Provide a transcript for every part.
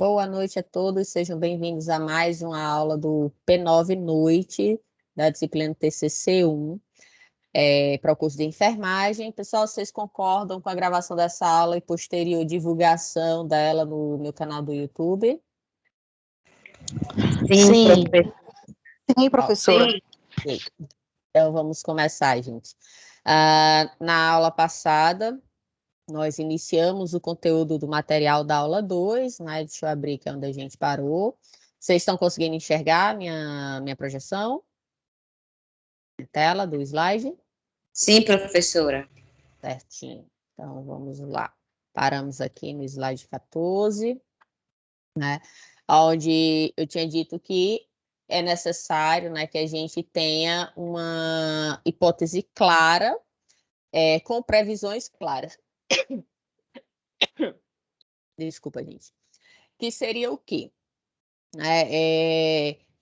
Boa noite a todos, sejam bem-vindos a mais uma aula do P9 Noite, da disciplina TCC1, para o curso de enfermagem. Pessoal, vocês concordam com a gravação dessa aula e posterior divulgação dela no meu canal do YouTube? Sim, Sim, professora. Sim. Então, vamos começar, gente. Na aula passada, nós iniciamos o conteúdo do material da aula 2, né? Deixa eu abrir aqui onde a gente parou. Vocês estão conseguindo enxergar minha projeção? A tela do slide? sim, professora. Certinho. Então, vamos lá. Paramos aqui no slide 14, né? Onde eu tinha dito que é necessário, né, que a gente tenha uma hipótese clara, com previsões claras. Desculpa, gente. Que seria o quê?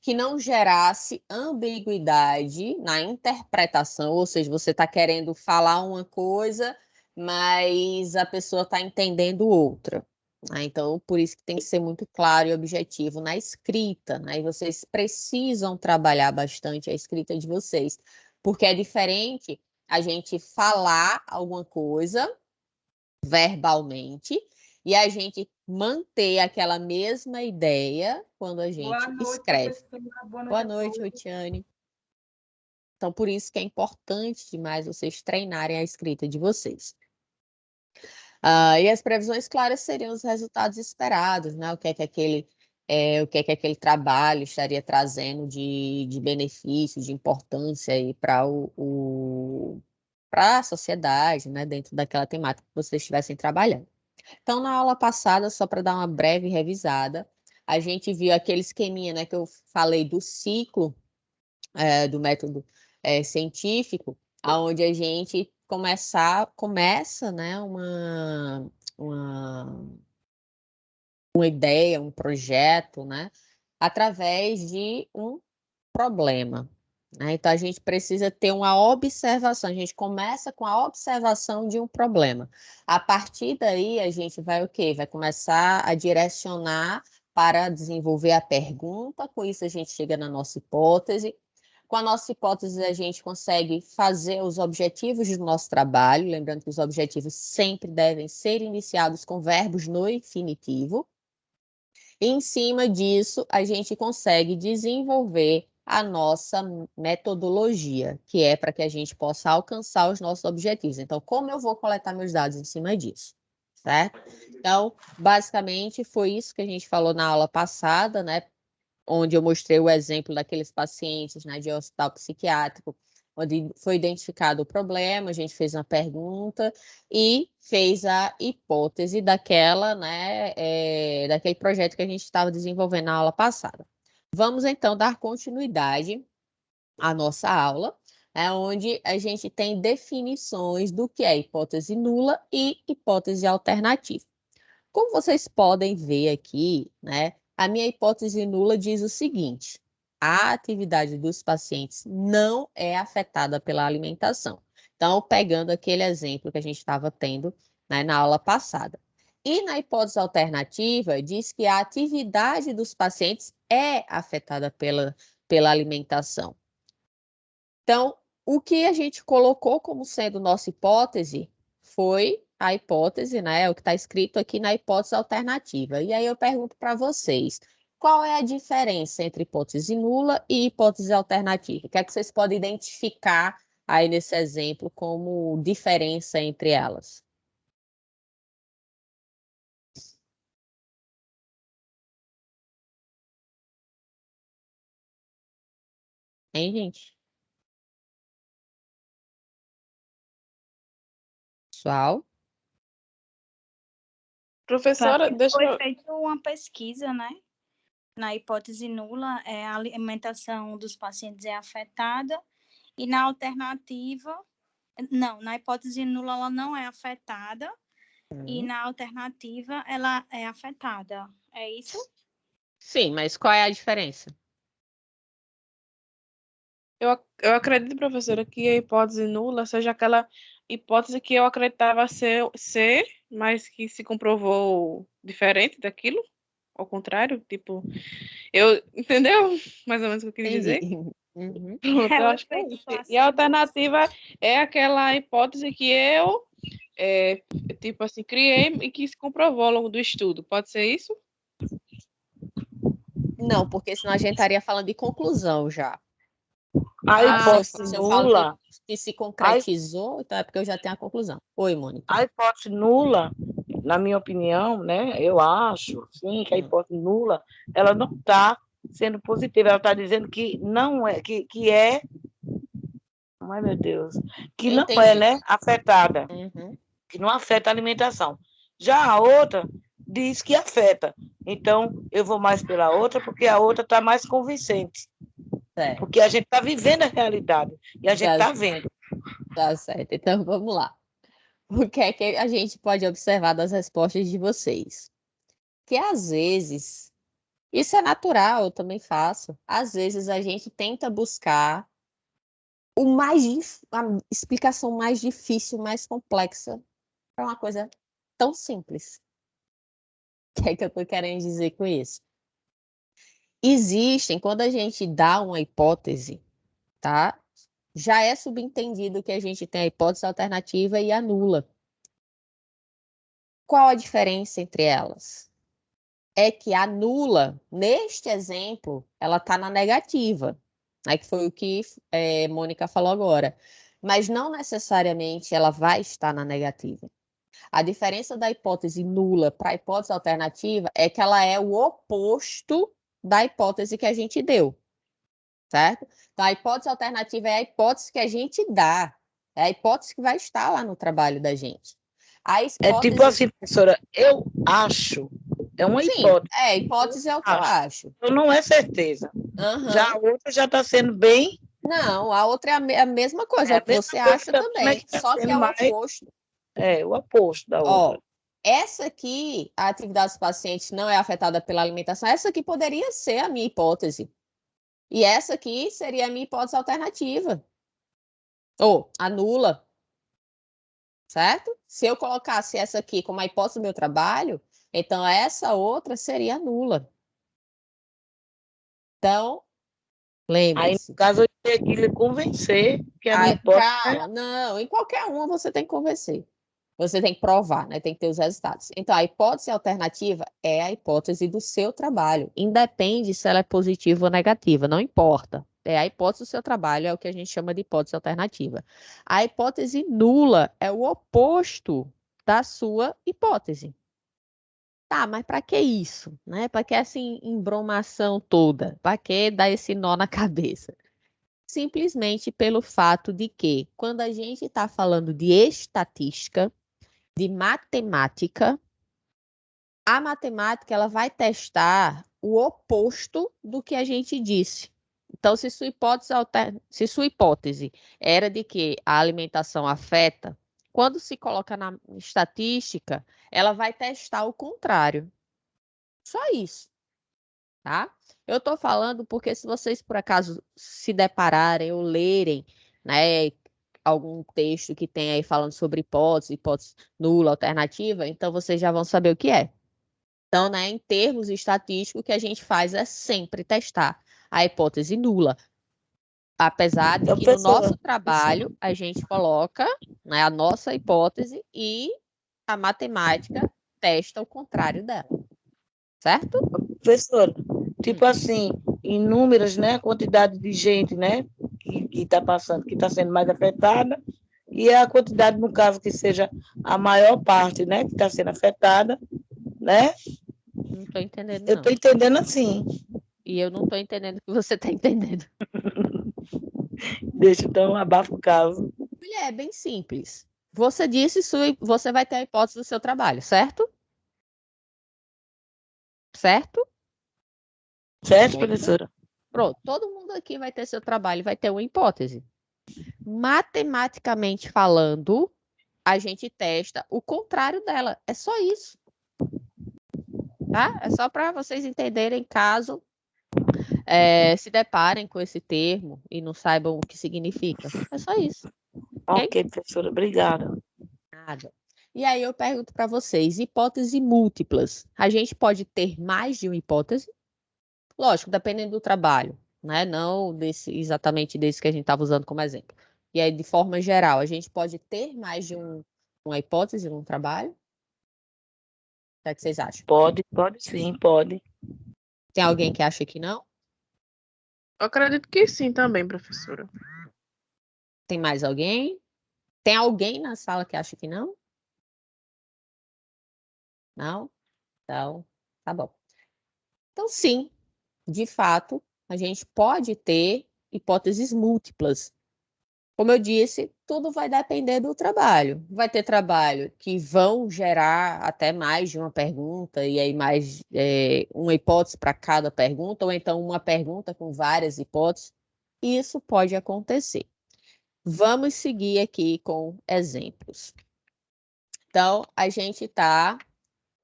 Que não gerasse ambiguidade na interpretação, ou seja, você está querendo falar uma coisa, mas a pessoa está entendendo outra. Né? Então, por isso que tem que ser muito claro e objetivo na escrita, né? E vocês precisam trabalhar bastante a escrita de vocês, porque é diferente a gente falar alguma coisa verbalmente e a gente manter aquela mesma ideia quando a gente escreve. Boa noite, Otiane. Então, por isso que é importante demais vocês treinarem a escrita de vocês. E as previsões claras seriam os resultados esperados, né? O que é que aquele trabalho estaria trazendo de benefício, de importância para para a sociedade, né? Dentro daquela temática que vocês estivessem trabalhando. Então, na aula passada, só para dar uma breve revisada, a gente viu aquele esqueminha, né, que eu falei do ciclo do método científico, onde a gente começa, né, uma ideia, um projeto, né, através de um problema. Né? Então, a gente precisa ter uma observação. A gente começa com a observação de um problema. A partir daí, a gente vai o quê? Vai começar a direcionar para desenvolver a pergunta. Com isso, a gente chega na nossa hipótese. Com a nossa hipótese, a gente consegue fazer os objetivos do nosso trabalho. Lembrando que os objetivos sempre devem ser iniciados com verbos no infinitivo. E, em cima disso, a gente consegue desenvolver a nossa metodologia, que é para que a gente possa alcançar os nossos objetivos. Então, como eu vou coletar meus dados em cima disso? Certo? Então, basicamente, foi isso que a gente falou na aula passada, né? Onde eu mostrei o exemplo daqueles pacientes, né, de hospital psiquiátrico, onde foi identificado o problema, a gente fez uma pergunta e fez a hipótese daquela, né, daquele projeto que a gente estava desenvolvendo na aula passada. Vamos, então, dar continuidade à nossa aula, né, onde a gente tem definições do que é hipótese nula e hipótese alternativa. Como vocês podem ver aqui, né, a minha hipótese nula diz o seguinte: a atividade dos pacientes não é afetada pela alimentação. Então, pegando aquele exemplo que a gente estava tendo, né, na aula passada. E na hipótese alternativa, diz que a atividade dos pacientes é afetada pela alimentação. Então, o que a gente colocou como sendo nossa hipótese foi a hipótese, né? O que está escrito aqui na hipótese alternativa. E aí eu pergunto para vocês, qual é a diferença entre hipótese nula e hipótese alternativa? O que é que vocês podem identificar aí nesse exemplo como diferença entre elas? Hein, gente? Pessoal? Professora, deixa Foi eu... feita uma pesquisa, né? Na hipótese nula, a alimentação dos pacientes é afetada, e na alternativa, não, na hipótese nula ela não é afetada, e na alternativa ela é afetada. É isso? Sim, mas qual é a diferença? Eu acredito, professora, que a hipótese nula seja aquela hipótese que eu acreditava ser, mas que se comprovou diferente daquilo? ao contrário, tipo, eu, entendeu? Mais ou menos o que eu queria dizer. Entendi. Uhum. Pronto, eu O acho que é efeito isso. E placebo. a alternativa é aquela hipótese que eu, tipo assim, criei e que se comprovou ao longo do estudo. Pode ser isso? Não, porque senão a gente estaria falando de conclusão já. A Se eu, hipótese se eu falo nula, que se concretizou, então é porque eu já tenho a conclusão. Oi, Mônica. a hipótese nula, na minha opinião, né, eu acho, sim, que a hipótese nula, ela não está sendo positiva, ela está dizendo que não é, que é, ai meu Deus, que não é, Entendi. né, afetada, Uhum. que não afeta a alimentação. Já a outra diz que afeta. Então, eu vou mais pela outra, porque a outra está mais convincente. Certo. Porque a gente está vivendo a realidade e a gente está vendo. Tá certo. Então vamos lá. O que é que a gente pode observar das respostas de vocês? Que às vezes, isso é natural, eu também faço. Às vezes a gente tenta buscar a explicação mais difícil, mais complexa para uma coisa tão simples. O que é que eu estou querendo dizer com isso? Existem, quando a gente dá uma hipótese, tá? Já é subentendido que a gente tem a hipótese alternativa e a nula. Qual a diferença entre elas? É que a nula, neste exemplo, ela está na negativa, né, que foi o que Mônica falou agora. Mas não necessariamente ela vai estar na negativa. A diferença da hipótese nula para a hipótese alternativa é que ela é o oposto da hipótese que a gente deu, certo? Então, a hipótese alternativa é a hipótese que a gente dá, é a hipótese que vai estar lá no trabalho da gente. A hipótese... É tipo assim, professora, eu acho, é uma Sim, hipótese. Hipótese é o que eu acho. Então, não é certeza. Uhum. Já a outra já está sendo bem... Não, a outra é a mesma coisa, é o que você acha também, só que é o oposto. É, o oposto da outra. Ó, essa aqui, a atividade dos pacientes não é afetada pela alimentação, essa aqui poderia ser a minha hipótese. E essa aqui seria a minha hipótese alternativa. Ou a nula. Certo? Se eu colocasse essa aqui como a hipótese do meu trabalho, então essa outra seria nula. Então, Aí, lembre-se. no caso, eu teria que lhe convencer que a minha hipótese... Calma, não, em qualquer uma você tem que convencer. Você tem que provar, né? Tem que ter os resultados. Então, a hipótese alternativa é a hipótese do seu trabalho. Independe se ela é positiva ou negativa, não importa. É a hipótese do seu trabalho, é o que a gente chama de hipótese alternativa. A hipótese nula é o oposto da sua hipótese. Tá, mas para que isso? Né? Para que essa embromação toda? Para que dar esse nó na cabeça? Simplesmente pelo fato de que, quando a gente está falando de estatística, de matemática, a matemática ela vai testar o oposto do que a gente disse. Então, se sua hipótese era de que a alimentação afeta, quando se coloca na estatística, ela vai testar o contrário. Só isso, tá? Eu estou falando porque se vocês por acaso se depararem ou lerem, né, algum texto que tem aí falando sobre hipótese nula, alternativa, então vocês já vão saber o que é. Então, né, em termos estatísticos, o que a gente faz é sempre testar a hipótese nula. Apesar de que no nosso trabalho a gente coloca, né, a nossa hipótese e a matemática testa o contrário dela. Certo? Professora, tipo assim, em números, né, a quantidade de gente, né, que está passando, que está sendo mais afetada, e a quantidade, no caso, que seja a maior parte, né, que está sendo afetada, né? Não estou entendendo, Eu não. estou entendendo assim. E eu não estou entendendo o que você está entendendo. Deixa, então, abafa o caso. É bem simples. Você disse você vai ter a hipótese do seu trabalho, certo? Certo? Certo, professora? Pronto, todo mundo aqui vai ter seu trabalho, vai ter uma hipótese. Matematicamente falando, a gente testa o contrário dela. É só isso. Tá? É só para vocês entenderem caso se deparem com esse termo e não saibam o que significa. É só isso. Ok, professora, obrigada. Nada. E aí eu pergunto para vocês, hipóteses múltiplas, a gente pode ter mais de uma hipótese? Lógico, dependendo do trabalho, né? Não exatamente desse que a gente estava usando como exemplo. E aí, de forma geral, a gente pode ter mais de uma hipótese num trabalho? O que é que vocês acham? Pode sim, pode. Tem alguém que acha que não? Eu acredito que sim também, professora. Tem mais alguém? Tem alguém na sala que acha que não? Não? Então, tá bom. Então, sim, de fato, a gente pode ter hipóteses múltiplas. Como eu disse, tudo vai depender do trabalho. Vai ter trabalho que vão gerar até mais de uma pergunta, e aí mais uma hipótese para cada pergunta, ou então uma pergunta com várias hipóteses. Isso pode acontecer. Vamos seguir aqui com exemplos. Então, a gente está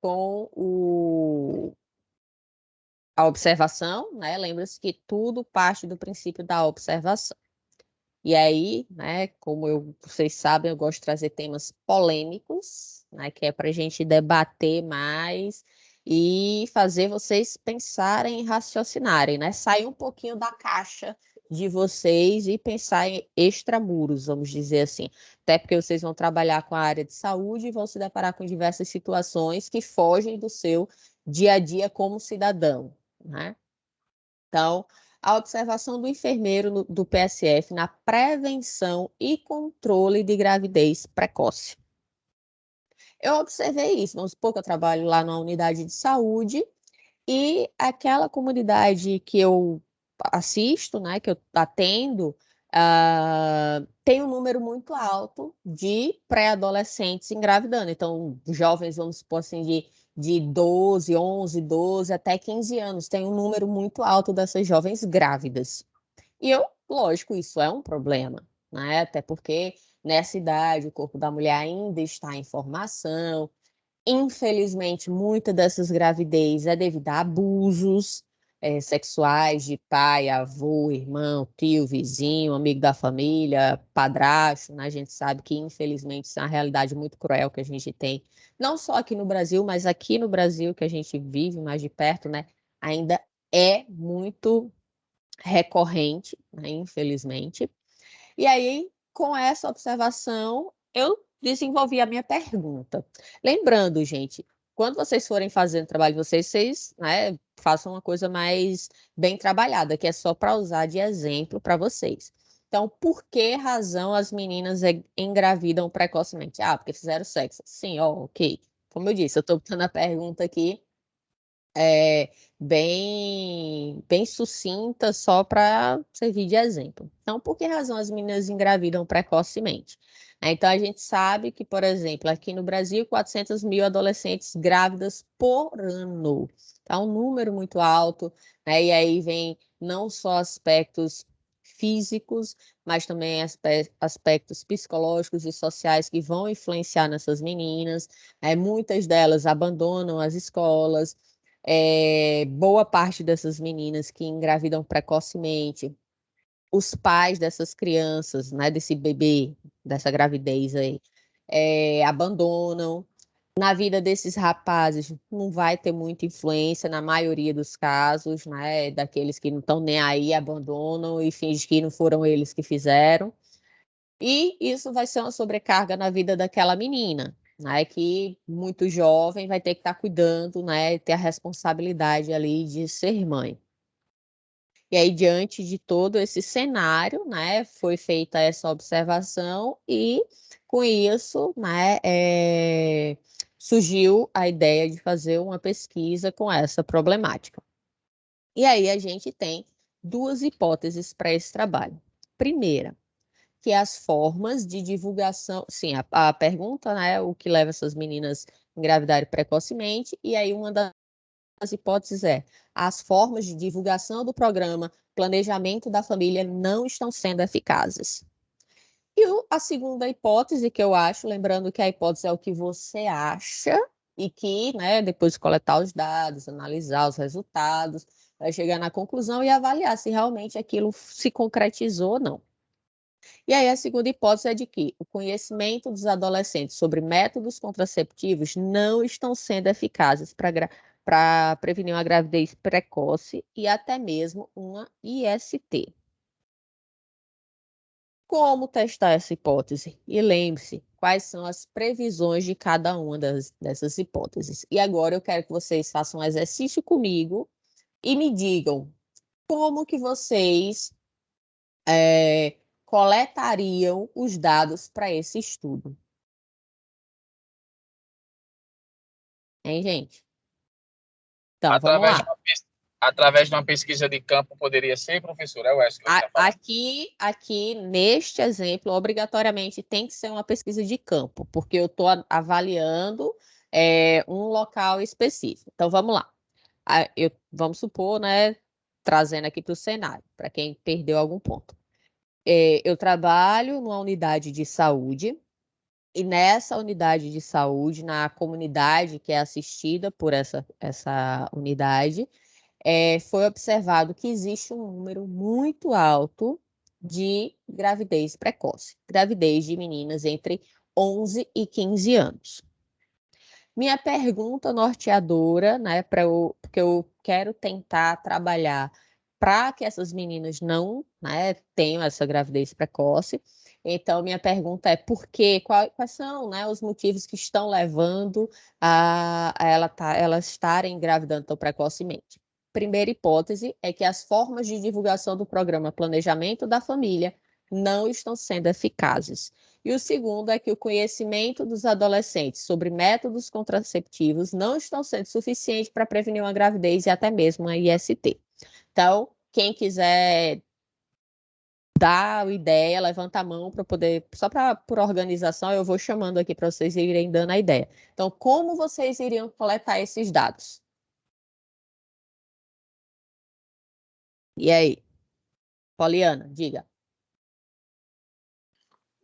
com a observação, né? Lembra-se que tudo parte do princípio da observação. E aí, né, como vocês sabem, eu gosto de trazer temas polêmicos, né, que é para a gente debater mais e fazer vocês pensarem e raciocinarem, né? Sair um pouquinho da caixa de vocês e pensar em extramuros, vamos dizer assim. Até porque vocês vão trabalhar com a área de saúde e vão se deparar com diversas situações que fogem do seu dia a dia como cidadão, né? Então, a observação do enfermeiro do PSF na prevenção e controle de gravidez precoce. Eu observei isso, vamos supor que eu trabalho lá na unidade de saúde e aquela comunidade que eu assisto, né, que eu atendo, tem um número muito alto de pré-adolescentes engravidando. Então, jovens, vamos supor assim, de 12, 11, 12 até 15 anos. Tem um número muito alto dessas jovens grávidas. E lógico, isso é um problema, né? Até porque nessa idade o corpo da mulher ainda está em formação. Infelizmente, muita dessas gravidez é devido a abusos sexuais de pai, avô, irmão, tio, vizinho, amigo da família, padrasto, né? A gente sabe que, infelizmente, isso é uma realidade muito cruel que a gente tem, não só aqui no Brasil, mas aqui no Brasil, que a gente vive mais de perto, né? Ainda é muito recorrente, né? Infelizmente. E aí, com essa observação, eu desenvolvi a minha pergunta. Lembrando, gente, quando vocês forem fazer o trabalho de vocês, né, façam uma coisa mais bem trabalhada, que é só para usar de exemplo para vocês. Então, por que razão as meninas engravidam precocemente? Ah, porque fizeram sexo. Sim, ó, ok. Como eu disse, eu estou botando a pergunta aqui bem sucinta, só para servir de exemplo. Então, por que razão as meninas engravidam precocemente? Então, a gente sabe que, por exemplo, aqui no Brasil, 400 mil adolescentes grávidas por ano. Tá um número muito alto, né? E aí vem não só aspectos físicos, mas também aspectos psicológicos e sociais que vão influenciar nessas meninas. Muitas delas abandonam as escolas, boa parte dessas meninas que engravidam precocemente, os pais dessas crianças, né, desse bebê, dessa gravidez aí, abandonam. Na vida desses rapazes, não vai ter muita influência na maioria dos casos, né, daqueles que não estão nem aí, abandonam e fingem que não foram eles que fizeram. E isso vai ser uma sobrecarga na vida daquela menina, né? Que muito jovem vai ter que estar cuidando, né? Ter a responsabilidade ali de ser mãe. E aí, diante de todo esse cenário, né? Foi feita essa observação e, com isso, né? Surgiu a ideia de fazer uma pesquisa com essa problemática. E aí a gente tem duas hipóteses para esse trabalho. Primeira, que as formas de divulgação, sim, a pergunta, né, o que leva essas meninas a engravidarem precocemente, e aí uma das hipóteses é as formas de divulgação do programa Planejamento da Família não estão sendo eficazes. E a segunda hipótese que eu acho, lembrando que a hipótese é o que você acha, e que, né, depois de coletar os dados, analisar os resultados, vai chegar na conclusão e avaliar se realmente aquilo se concretizou ou não. E aí a segunda hipótese é de que o conhecimento dos adolescentes sobre métodos contraceptivos não estão sendo eficazes para prevenir uma gravidez precoce e até mesmo uma IST. Como testar essa hipótese? E lembre-se, quais são as previsões de cada uma dessas hipóteses. E agora eu quero que vocês façam um exercício comigo e me digam como que vocês coletariam os dados para esse estudo. Hein, gente? Então, vamos lá. Através de uma pesquisa de campo poderia ser, professor? É o Wesley que está falando. Aqui, neste exemplo, obrigatoriamente tem que ser uma pesquisa de campo, porque eu estou avaliando um local específico. Então, vamos lá. Vamos supor, né, trazendo aqui para o cenário, para quem perdeu algum ponto. Eu trabalho numa unidade de saúde, e nessa unidade de saúde, na comunidade que é assistida por essa unidade, foi observado que existe um número muito alto de gravidez precoce, gravidez de meninas entre 11 e 15 anos. Minha pergunta norteadora, né, porque eu quero tentar trabalhar para que essas meninas não, né, tenham essa gravidez precoce. Então, minha pergunta é por quê? Quais são, né, os motivos que estão levando a elas estarem engravidando tão precocemente? Primeira hipótese é que as formas de divulgação do programa Planejamento da Família não estão sendo eficazes. E o segundo é que o conhecimento dos adolescentes sobre métodos contraceptivos não estão sendo suficiente para prevenir uma gravidez e até mesmo uma IST. Então, quem quiser dar ideia, levanta a mão para poder, só por organização, eu vou chamando aqui para vocês irem dando a ideia. Então, como vocês iriam coletar esses dados? E aí? Poliana, diga.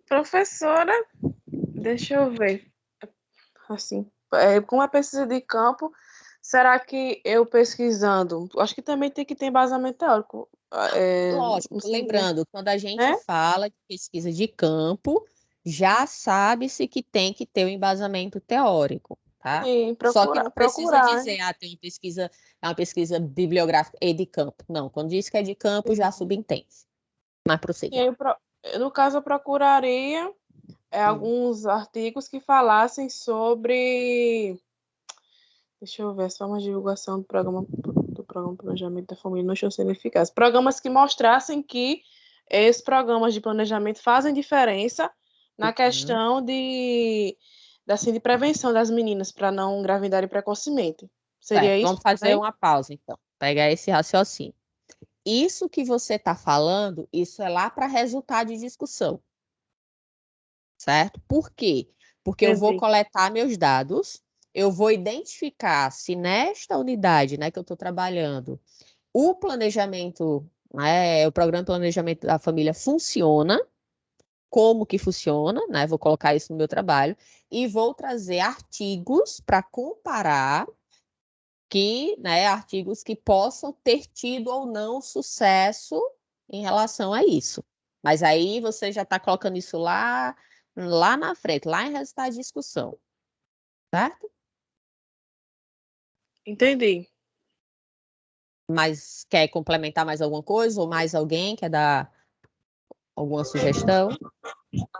Professora, deixa eu ver. Assim, com a pesquisa de campo, será que eu pesquisando, acho que também tem que ter embasamento teórico. Lógico, lembrando, quando a gente né? fala de pesquisa de campo, já sabe-se que tem que ter o embasamento teórico, tá? Sim, Só que não precisa procurar, dizer, tem uma pesquisa bibliográfica e de campo. Não, quando diz que é de campo, já subentende. Mas E prossiga. aí, no caso, eu procuraria alguns artigos que falassem sobre. Deixa eu ver, as formas de divulgação do programa Planejamento da Família não estão sendo eficazes. Programas que mostrassem que esses programas de planejamento fazem diferença na questão de prevenção das meninas para não engravidarem precocemente. Seria isso? Vamos fazer uma pausa, então. Pegar esse raciocínio. Isso que você está falando, isso é lá para resultado de discussão. Certo? Por quê? Porque eu vou coletar meus dados, eu vou identificar se nesta unidade, né, que eu estou trabalhando, o planejamento, né, o programa de planejamento da família funciona, como que funciona, né? Vou colocar isso no meu trabalho e vou trazer artigos para comparar artigos que possam ter tido ou não sucesso em relação a isso. Mas aí você já está colocando isso lá na frente, lá em resultado de discussão. Certo? Entendi. Mas quer complementar mais alguma coisa? Ou mais alguém quer dar alguma sugestão?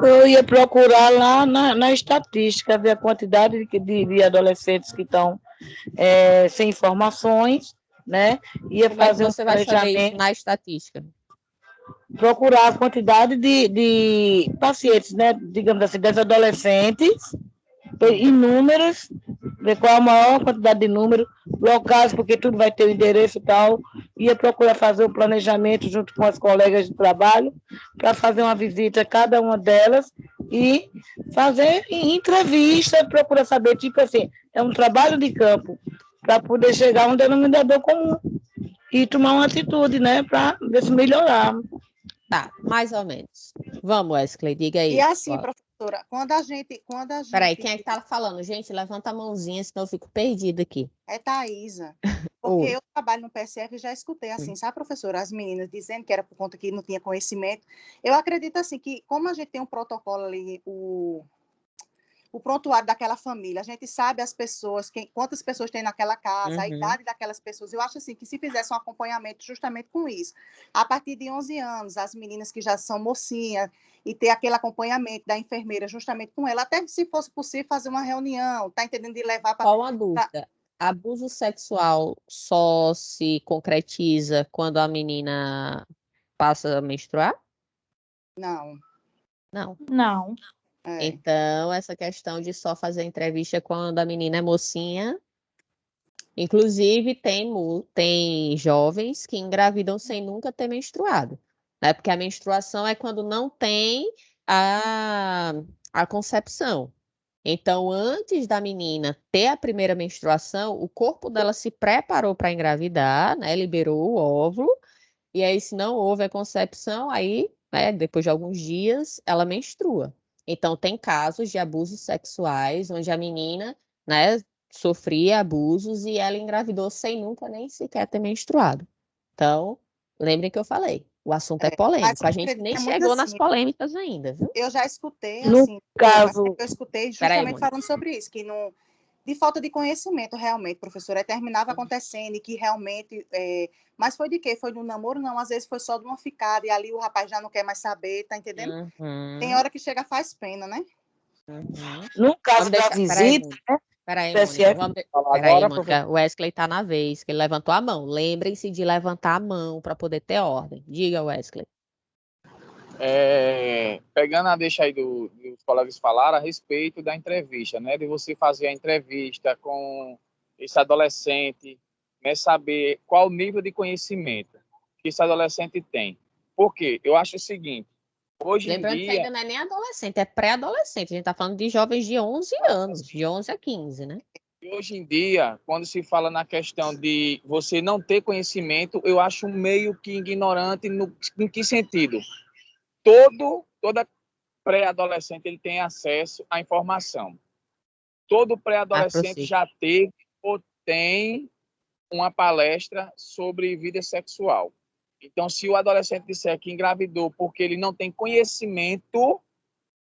Eu ia procurar lá na estatística, ver a quantidade de adolescentes que estão sem informações, né? Ia fazer você vai saber isso na estatística? Procurar a quantidade de pacientes, né? Digamos assim, das adolescentes, em números, ver qual a maior quantidade de números, locais, porque tudo vai ter o endereço e tal. Ia procurar fazer o planejamento junto com as colegas de trabalho, para fazer uma visita a cada uma delas e fazer entrevista, procurar saber, tipo assim, é um trabalho de campo, para poder chegar a um denominador comum e tomar uma atitude, né, para ver se melhorar. Tá, mais ou menos. Vamos, Wesley, diga aí. E assim, professora, quando a gente... Peraí, quem é que tá falando? Gente, levanta a mãozinha, senão eu fico perdida aqui. É Thaisa. Porque Oi. eu trabalho no PSF e já escutei assim, sabe, professora, as meninas dizendo que era por conta que não tinha conhecimento. Eu acredito assim que como a gente tem um protocolo ali, o prontuário daquela família, a gente sabe as pessoas, quantas pessoas tem naquela casa, a idade daquelas pessoas. Eu acho assim que se fizesse um acompanhamento justamente com isso, a partir de 11 anos, as meninas que já são mocinhas, e ter aquele acompanhamento da enfermeira justamente com ela, até se fosse possível fazer uma reunião, tá entendendo? De levar para... Só uma dúvida. Abuso sexual só se concretiza quando a menina passa a menstruar? Não, Não. Não. é. Então, essa questão de só fazer entrevista quando a menina é mocinha. Inclusive, tem jovens que engravidam sem nunca ter menstruado, né? Porque a menstruação é quando não tem a concepção. Então, antes da menina ter a primeira menstruação, o corpo dela se preparou para engravidar, né? Liberou o óvulo, e aí, se não houve a concepção, aí, né, depois de alguns dias, ela menstrua. Então, tem casos de abusos sexuais onde a menina, né, sofria abusos e ela engravidou sem nunca nem sequer ter menstruado. Então, lembrem que eu falei, o assunto é Mas polêmico. eu A gente acredito nem que é muito chegou nas assim. polêmicas ainda, viu? Eu já escutei, No assim, caso, eu escutei Peraí, justamente Mônica. falando sobre isso, que não, de falta de conhecimento, realmente, professora, aí terminava acontecendo e que realmente, mas foi de quê? Foi no namoro? Não, às vezes foi só de uma ficada e ali o rapaz já não quer mais saber, tá entendendo? Tem Uhum, hora que chega faz pena, né? uhum. no caso Vamos da deixar. Peraí, visita, Mônica. Peraí, Mônica. PSF, Falar Peraí, agora, Mônica. professor? O Wesley está na vez, que ele levantou a mão. Lembrem-se de levantar a mão para poder ter ordem. Diga, Wesley. Pegando a deixa aí dos colegas falaram a respeito da entrevista, né? De você fazer a entrevista com esse adolescente, né? Saber qual o nível de conhecimento que esse adolescente tem. Por quê? Eu acho o seguinte, hoje em Lembrando que dia, ainda não é nem adolescente, é pré-adolescente. A gente está falando de jovens de 11 anos, de 11 a 15, né? quando se fala na questão de você não ter conhecimento, eu acho meio que ignorante em que sentido? Toda pré-adolescente ele tem acesso à informação. Todo pré-adolescente Prossiga. já teve ou tem uma palestra sobre vida sexual. Então, se o adolescente disser que engravidou porque ele não tem conhecimento,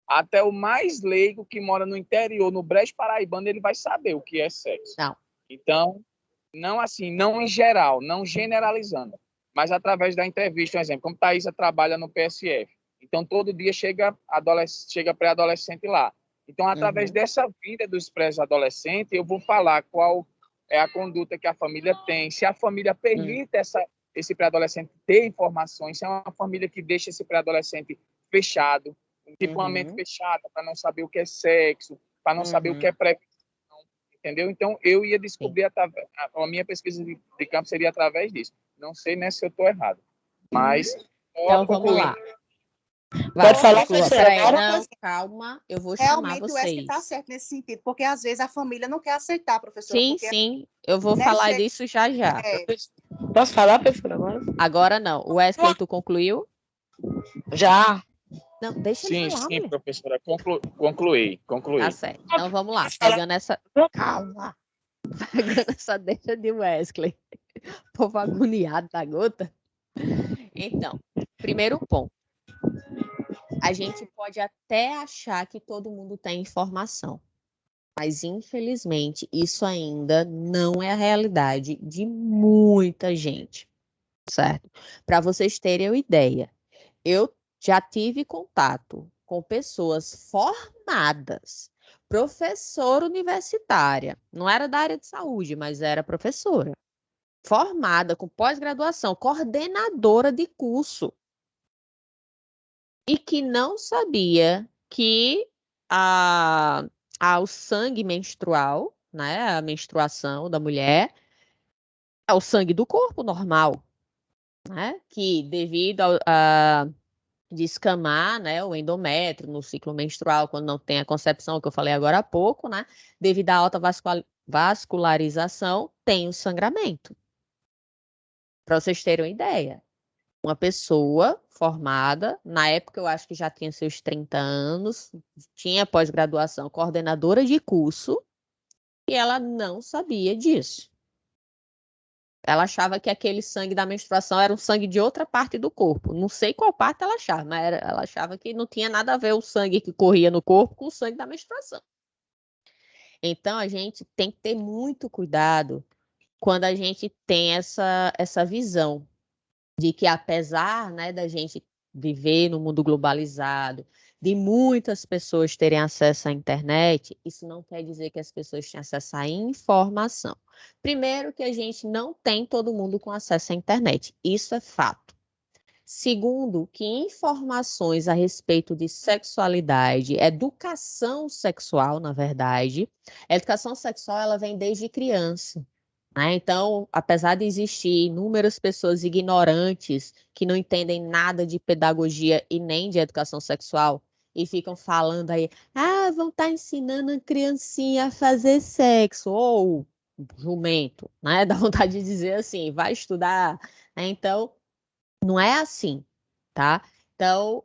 até o mais leigo que mora no interior, no Brejo Paraibano, ele vai saber o que é sexo. Não. Então, não assim, não em geral, não generalizando, mas através da entrevista, um exemplo, como Thaisa trabalha no PSF. Então, todo dia chega pré-adolescente lá. Então, através dessa vida dos pré-adolescentes, eu vou falar qual é a conduta que a família tem, se a família permite esse pré-adolescente ter informações, se é uma família que deixa esse pré-adolescente fechado, tipo uma mente fechada, para não saber o que é sexo, para não saber o que é prevenção, entendeu? Então, eu ia descobrir, a minha pesquisa de campo seria através disso. Não sei, né, se eu estou errado, mas... Então, vamos lá. Pode falar, conclua. professora, Peraí, agora? não, calma, eu vou chamar Realmente o Wesley está vocês. certo nesse sentido, porque às vezes a família não quer aceitar, professora, Sim, porque sim, eu vou né, falar chega, disso já já. Posso falar, professora, agora? Agora não. O Wesley, tu concluiu? Já. Não, deixa ele falar, Sim, mulher. professora, concluí. Tá certo. Então vamos lá. Pegando essa. Calma. Pegando essa deixa de Wesley. Povo agoniado da gota. Então, primeiro ponto. A gente pode até achar que todo mundo tem informação. Mas, infelizmente, isso ainda não é a realidade de muita gente. Certo? Para vocês terem uma ideia, eu já tive contato com pessoas formadas, professora universitária, não era da área de saúde, mas era professora, formada com pós-graduação, coordenadora de curso, e que não sabia que o sangue menstrual, né, a menstruação da mulher, é o sangue do corpo normal, né, que devido a descamar, né, o endométrio no ciclo menstrual, quando não tem a concepção, que eu falei agora há pouco, né, devido à alta vascularização, tem o sangramento. Para vocês terem uma ideia, uma pessoa formada, na época eu acho que já tinha seus 30 anos, tinha pós-graduação, coordenadora de curso, e ela não sabia disso. Ela achava que aquele sangue da menstruação era um sangue de outra parte do corpo. Não sei qual parte ela achava, mas ela achava que não tinha nada a ver o sangue que corria no corpo com o sangue da menstruação. Então, a gente tem que ter muito cuidado quando a gente tem essa visão de que, apesar, né, da gente viver no mundo globalizado, de muitas pessoas terem acesso à internet, isso não quer dizer que as pessoas têm acesso à informação. Primeiro, que a gente não tem todo mundo com acesso à internet, isso é fato. Segundo, que informações a respeito de sexualidade, educação sexual, na verdade, a educação sexual ela vem desde criança. Né? Então, apesar de existir inúmeras pessoas ignorantes que não entendem nada de pedagogia e nem de educação sexual e ficam falando aí, vão estar ensinando a criancinha a fazer sexo, ou jumento, né? Dá vontade de dizer assim, vai estudar. Né? Então, não é assim, tá? Então,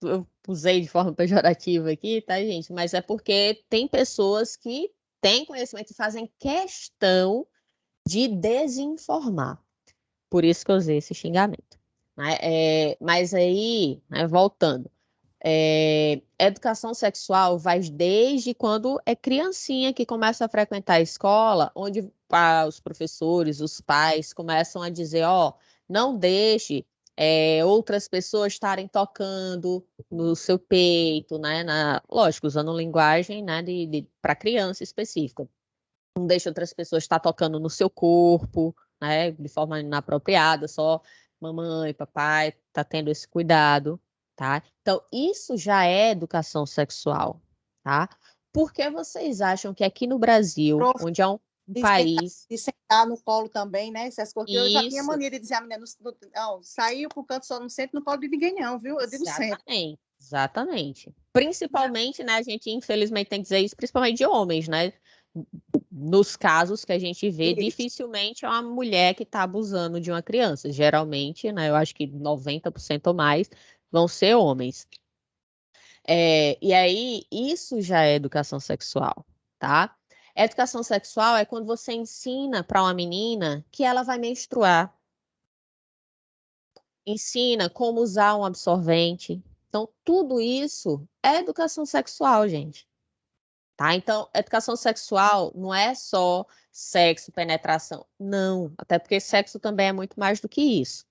eu usei de forma pejorativa aqui, tá, gente? Mas é porque tem pessoas que têm conhecimento e fazem questão de desinformar. Por isso que eu usei esse xingamento. Né? Mas aí, né, voltando, educação sexual vai desde quando é criancinha que começa a frequentar a escola, onde os professores, os pais começam a dizer, não deixe outras pessoas estarem tocando no seu peito, né? Lógico, usando linguagem, né, para criança específica. Não deixe outras pessoas estar tocando no seu corpo, né, de forma inapropriada, só mamãe, papai tá tendo esse cuidado, tá? Então, isso já é educação sexual, tá? Por que vocês acham que aqui no Brasil, onde é um país... De sentar no colo também, né? Essas coisas. Eu já tinha Isso. mania de dizer a menina, não, saiu pro canto, só não senta no colo de ninguém não, viu? Eu digo sempre. Exatamente. Principalmente, né, a gente infelizmente tem que dizer isso, principalmente de homens, né? Nos casos que a gente vê, dificilmente é uma mulher que está abusando de uma criança. Geralmente, né, eu acho que 90% ou mais vão ser homens. E aí, isso já é educação sexual, tá? Educação sexual é quando você ensina para uma menina que ela vai menstruar. Ensina como usar um absorvente. Então, tudo isso é educação sexual, gente. Tá? Então, educação sexual não é só sexo, penetração. Não, até porque sexo também é muito mais do que isso,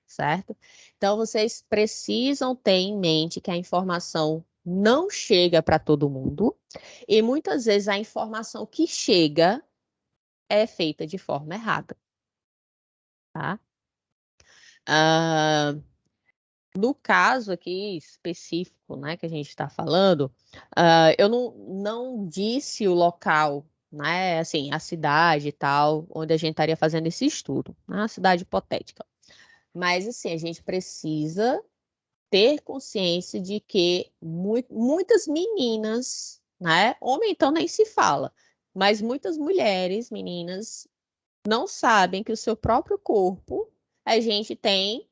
certo? Então, vocês precisam ter em mente que a informação não chega para todo mundo e muitas vezes a informação que chega é feita de forma errada, tá? No caso aqui específico, né, que a gente está falando, eu não disse o local, né, assim, a cidade e tal, onde a gente estaria fazendo esse estudo, né, a cidade hipotética. Mas, assim, a gente precisa ter consciência de que muitas meninas, né, homem então nem se fala, mas muitas mulheres, meninas, não sabem que o seu próprio corpo, a gente tem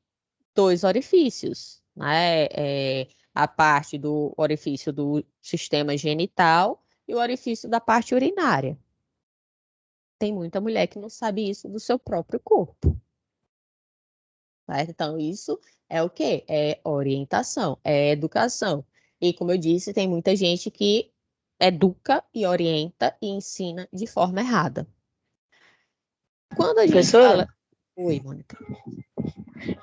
2 orifícios, né? A parte do orifício do sistema genital e o orifício da parte urinária. Tem muita mulher que não sabe isso do seu próprio corpo. Certo? Então, isso é o quê? É orientação, é educação. E, como eu disse, tem muita gente que educa e orienta e ensina de forma errada. Quando a gente Professora? fala... Oi, Mônica.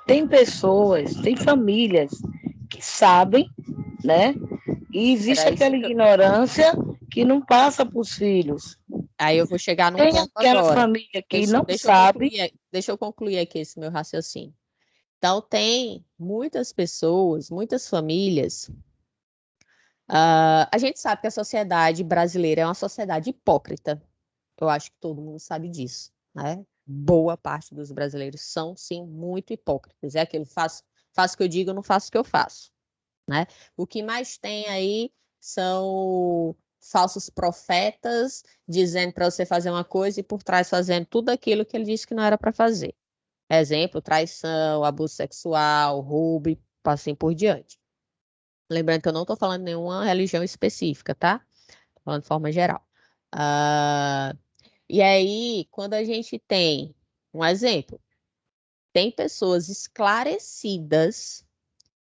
Tem pessoas, tem famílias que sabem, né? E existe aquela ignorância que não passa para os filhos. Aí eu vou chegar num Tem ponto aquela agora. família que não sabe. Deixa eu concluir aqui esse meu raciocínio. Então, tem muitas pessoas, muitas famílias. A gente sabe que a sociedade brasileira é uma sociedade hipócrita. Eu acho que todo mundo sabe disso, né? Boa parte dos brasileiros são, sim, muito hipócritas. É aquilo, faço o que eu digo, não faço o que eu faço, né? O que mais tem aí são falsos profetas dizendo para você fazer uma coisa e por trás fazendo tudo aquilo que ele disse que não era para fazer. Exemplo, traição, abuso sexual, roubo e assim por diante. Lembrando que eu não estou falando de nenhuma religião específica, tá? Estou falando de forma geral. E aí, quando a gente tem Um exemplo, tem pessoas esclarecidas.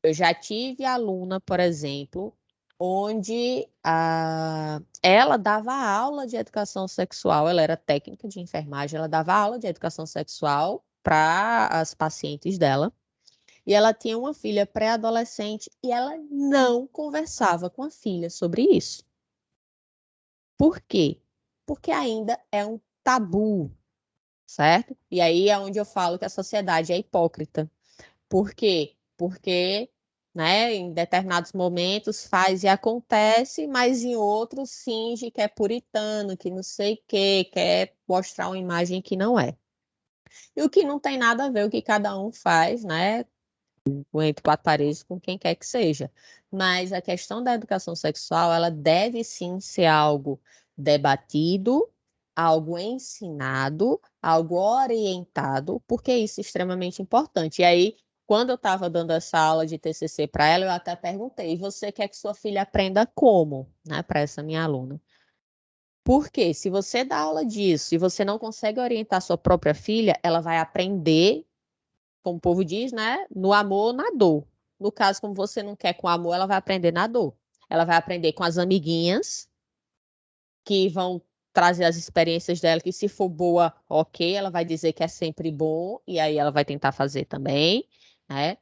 Eu já tive aluna, por exemplo, onde ela dava aula de educação sexual, ela era técnica de enfermagem, ela dava aula de educação sexual para as pacientes dela, e ela tinha uma filha pré-adolescente e ela não conversava com a filha sobre isso. Por quê? Porque ainda é um tabu, certo? E aí é onde eu falo que a sociedade é hipócrita. Por quê? Porque, né, em determinados momentos faz e acontece, mas em outros finge que é puritano, que não sei o quê, quer mostrar uma imagem que não é. E o que não tem nada a ver o que cada um faz, né, entre quatro paredes com quem quer que seja. Mas a questão da educação sexual, ela deve sim ser algo debatido, algo ensinado, algo orientado, porque isso é extremamente importante. E aí, quando eu estava dando essa aula de TCC para ela, eu até perguntei: você quer que sua filha aprenda como, né, para essa minha aluna? Porque se você dá aula disso e você não consegue orientar sua própria filha, ela vai aprender, como o povo diz, né? No amor, na dor. No caso, como você não quer com amor, ela vai aprender na dor. Ela vai aprender com as amiguinhas, que vão trazer as experiências dela, que se for boa, ok, ela vai dizer que é sempre bom, e aí ela vai tentar fazer também, né?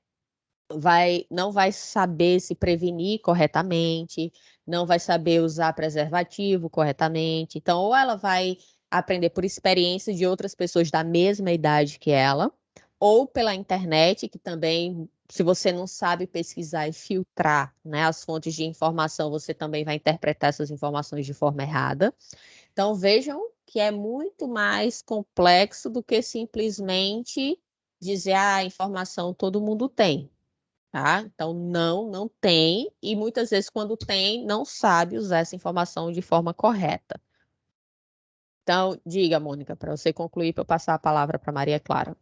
Não vai saber se prevenir corretamente, não vai saber usar preservativo corretamente. Então, ou ela vai aprender por experiência de outras pessoas da mesma idade que ela, ou pela internet, que também, se você não sabe pesquisar e filtrar, né, as fontes de informação, você também vai interpretar essas informações de forma errada. Então, vejam que é muito mais complexo do que simplesmente dizer, a informação todo mundo tem. Tá? Então, não tem, e muitas vezes, quando tem, não sabe usar essa informação de forma correta. Então, diga, Mônica, para você concluir, para eu passar a palavra para Maria Clara.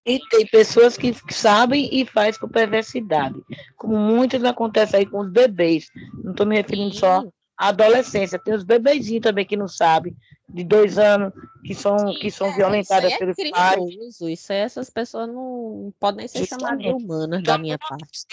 E tem pessoas que sabem e faz com perversidade, como muitas acontecem aí com os bebês. Não estou me referindo só à adolescência, tem os bebezinhos também que não sabem, de 2 anos, que são violentadas pelos pais. Isso aí, essas pessoas não podem nem ser chamadas de humanas da minha parte.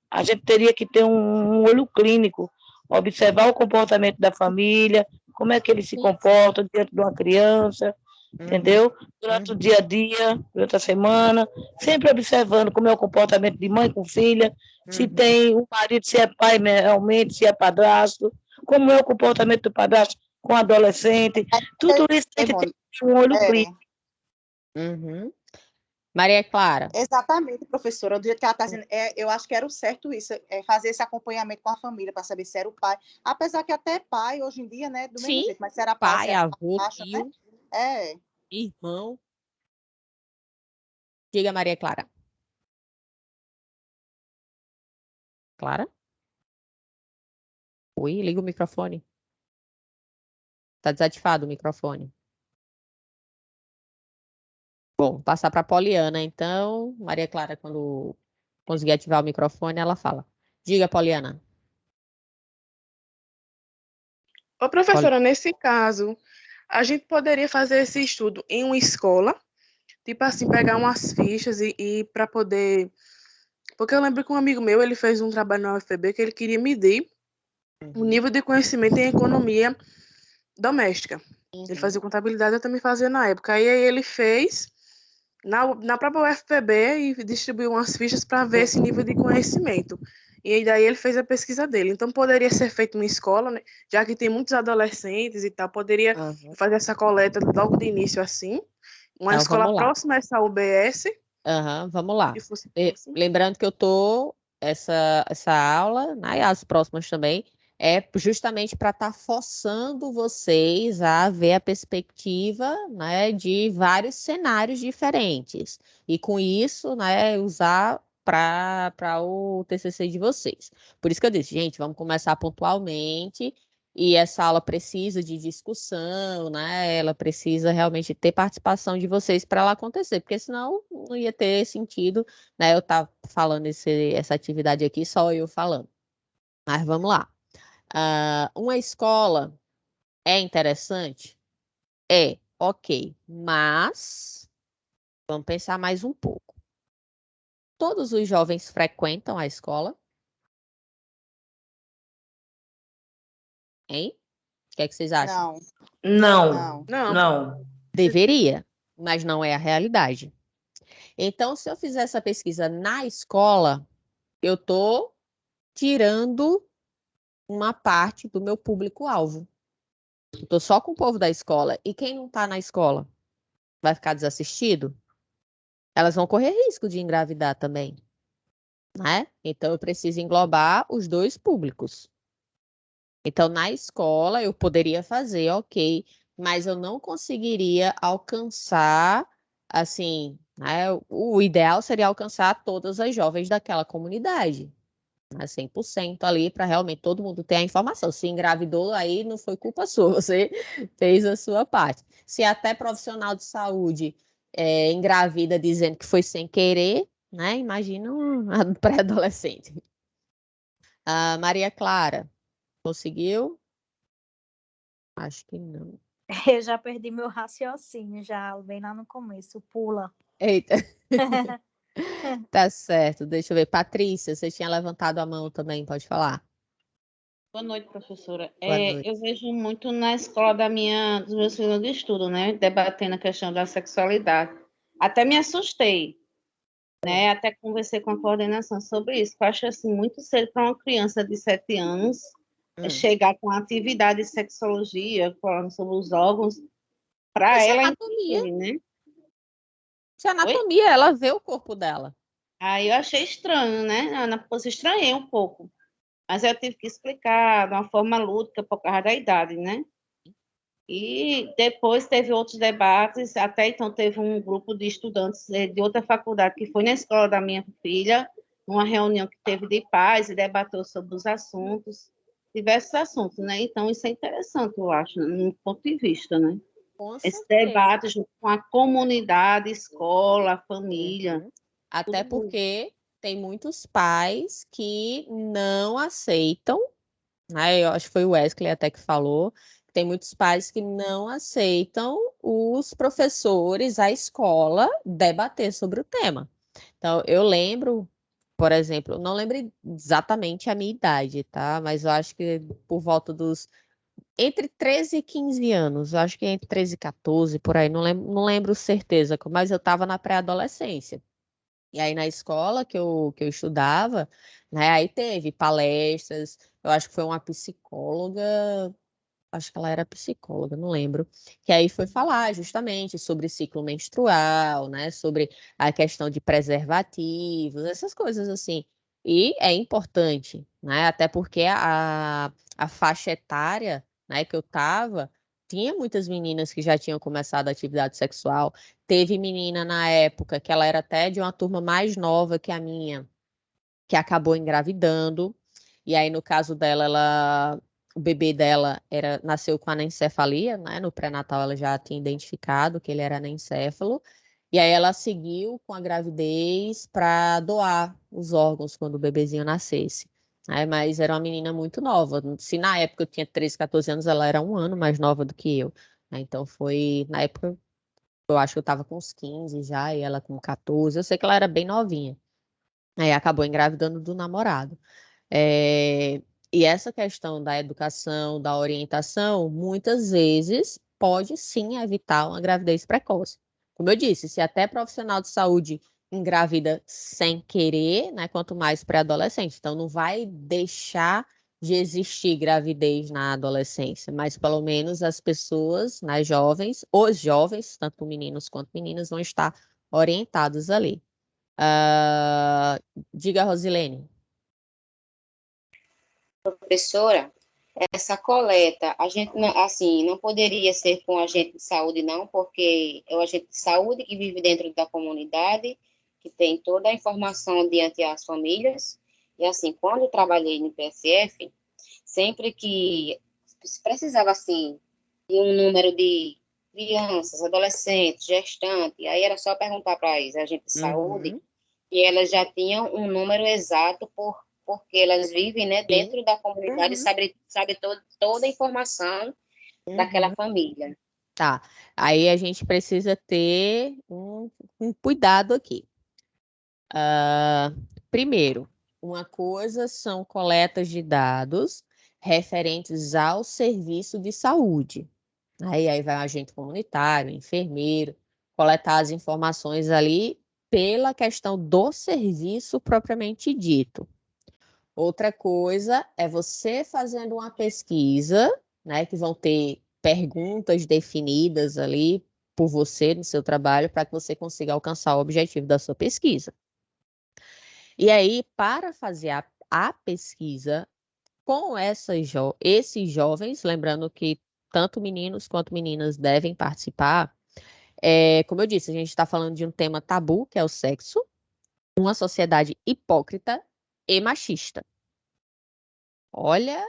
A gente teria que ter um olho clínico, observar o comportamento da família, como é que ele se comporta diante de uma criança, entendeu? Durante o dia a dia, durante a semana, sempre observando como é o comportamento de mãe com filha, se tem um marido, se é pai realmente, se é padrasto, como é o comportamento do padrasto com adolescente, tudo isso tem que ter um olho clínico. Maria Clara. Exatamente, professora. Do jeito que ela está dizendo, eu acho que era o certo isso, fazer esse acompanhamento com a família, para saber se era o pai. Apesar que até pai, hoje em dia, né, do mesmo jeito, mas se era pai, avô, acha, tio, né? Irmão. Diga, Maria Clara. Clara? Oi, liga o microfone. Está desativado o microfone. Bom, passar para a Poliana, então. Maria Clara, quando conseguir ativar o microfone, ela fala. Diga, Poliana. Ô, professora, nesse caso, a gente poderia fazer esse estudo em uma escola, tipo assim, pegar umas fichas e para poder... Porque eu lembro que um amigo meu, ele fez um trabalho na UFPB que ele queria medir o nível de conhecimento em economia doméstica. Ele fazia contabilidade, eu também fazia na época. Aí ele fez na própria UFPB e distribuiu umas fichas para ver esse nível de conhecimento. E daí ele fez a pesquisa dele. Então poderia ser feito uma escola, né? Já que tem muitos adolescentes e tal, poderia fazer essa coleta logo de início assim. Uma então, escola próxima a essa UBS. Vamos lá. Assim. Lembrando que eu tô essa aula, né, e as próximas também, é justamente para estar forçando vocês a ver a perspectiva, né, de vários cenários diferentes. E com isso, né, usar para o TCC de vocês. Por isso que eu disse, gente, vamos começar pontualmente. E essa aula precisa de discussão, né? Ela precisa realmente ter participação de vocês para ela acontecer, porque senão não ia ter sentido, né? Eu estar falando essa atividade aqui, só eu falando. Mas vamos lá. Uma escola é interessante? É, ok. Mas Vamos pensar mais um pouco. Todos os jovens frequentam a escola? Hein? O que é que vocês acham? Não, Não, Não. não. Deveria, mas não é a realidade. Então, se eu fizer essa pesquisa na escola, eu estou tirando uma parte do meu público-alvo. Estou só com o povo da escola. E quem não está na escola vai ficar desassistido? Elas vão correr risco de engravidar também, né? Então, eu preciso englobar os dois públicos. Então, na escola, eu poderia fazer, ok, mas eu não conseguiria alcançar, assim, né? O ideal seria alcançar todas as jovens daquela comunidade, né? 100% ali, para realmente todo mundo ter a informação. Se engravidou, aí não foi culpa sua, você fez a sua parte. Se até profissional de saúde engravida dizendo que foi sem querer, né? Imagina uma pré-adolescente. Maria Clara, conseguiu? Acho que não. Eu já perdi meu raciocínio, já bem lá no começo. Pula. Eita, tá certo. Deixa eu ver. Patrícia, você tinha levantado a mão também, pode falar. Boa noite, professora. Boa noite. Eu vejo muito na escola dos meus filhos de estudo, né, debatendo a questão da sexualidade. Até me assustei, né, até conversei com a coordenação sobre isso, que eu acho assim, muito cedo para uma criança de 7 anos chegar com a atividade de sexologia, falando sobre os órgãos, para Isso é ela anatomia. entender, né? Isso é anatomia, ela vê o corpo dela. Aí eu achei estranho, né? Eu estranhei um pouco. Mas eu tive que explicar de uma forma lúdica por causa da idade, né? E depois teve outros debates, até então teve um grupo de estudantes de outra faculdade que foi na escola da minha filha, uma reunião que teve de pais e debateu sobre os assuntos, diversos assuntos, né? Então isso é interessante, eu acho, no ponto de vista, né? Com Esse certeza. debate junto com a comunidade, escola, família. Até porque tem muitos pais que não aceitam, né? Eu acho que foi o Wesley até que falou, tem muitos pais que não aceitam os professores, a escola, debater sobre o tema. Então, eu lembro, por exemplo, não lembro exatamente a minha idade, tá? Mas eu acho que por volta dos entre 13 e 15 anos, eu acho que entre 13 e 14, por aí, não lembro certeza, mas eu estava na pré-adolescência. E aí na escola que eu estudava, né, aí teve palestras, eu acho que foi uma psicóloga, acho que ela era psicóloga, não lembro, que aí foi falar justamente sobre ciclo menstrual, né, sobre a questão de preservativos, essas coisas assim. E é importante, né, até porque a faixa etária, né, que eu estava, tinha muitas meninas que já tinham começado a atividade sexual. Teve menina na época que ela era até de uma turma mais nova que a minha, que acabou engravidando. E aí, no caso dela, o bebê dela nasceu com anencefalia, né? No pré-natal ela já tinha identificado que ele era anencefalo. E aí ela seguiu com a gravidez para doar os órgãos quando o bebezinho nascesse. Mas era uma menina muito nova. Se na época eu tinha 13, 14 anos, ela era um ano mais nova do que eu. Então foi, na época, eu acho que eu estava com uns 15 já, e ela com 14. Eu sei que ela era bem novinha. Aí acabou engravidando do namorado. E essa questão da educação, da orientação, muitas vezes pode sim evitar uma gravidez precoce. Como eu disse, se até profissional de saúde engravida sem querer, né, quanto mais pré-adolescente. Então, não vai deixar de existir gravidez na adolescência, mas pelo menos as pessoas, né, jovens, os jovens, tanto meninos quanto meninas, vão estar orientados ali. Diga, Rosilene. Professora, essa coleta, a gente não, assim, não poderia ser com agente de saúde, não, porque é o agente de saúde que vive dentro da comunidade, que tem toda a informação diante as famílias. E assim, quando eu trabalhei no PSF, sempre que se precisava, assim, de um número de crianças, adolescentes, gestantes, aí era só perguntar para eles, agente de saúde, e elas já tinham um número exato porque elas vivem, né, dentro da comunidade, sabe toda a informação daquela família. Tá, aí a gente precisa ter um cuidado aqui. Primeiro, uma coisa são coletas de dados referentes ao serviço de saúde. Aí vai o agente comunitário, enfermeiro, coletar as informações ali pela questão do serviço propriamente dito. Outra coisa é você fazendo uma pesquisa, né, que vão ter perguntas definidas ali por você no seu trabalho para que você consiga alcançar o objetivo da sua pesquisa. E aí, para fazer a pesquisa com esses jovens, lembrando que tanto meninos quanto meninas devem participar, como eu disse, a gente está falando de um tema tabu, que é o sexo, uma sociedade hipócrita e machista. Olha,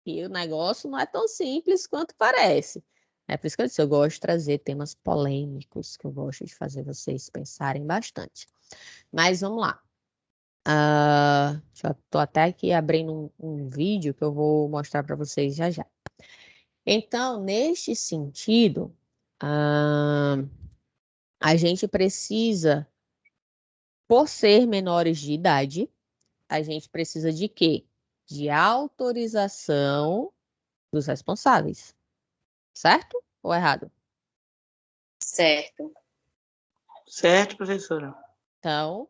que o negócio não é tão simples quanto parece. É por isso que eu disse, eu gosto de trazer temas polêmicos, que eu gosto de fazer vocês pensarem bastante. Mas vamos lá. Já estou até aqui abrindo um vídeo que eu vou mostrar para vocês já já. Então, neste sentido, a gente precisa, por ser menores de idade, a gente precisa de quê? De autorização dos responsáveis. Certo ou errado? Certo. Certo, professora? Então,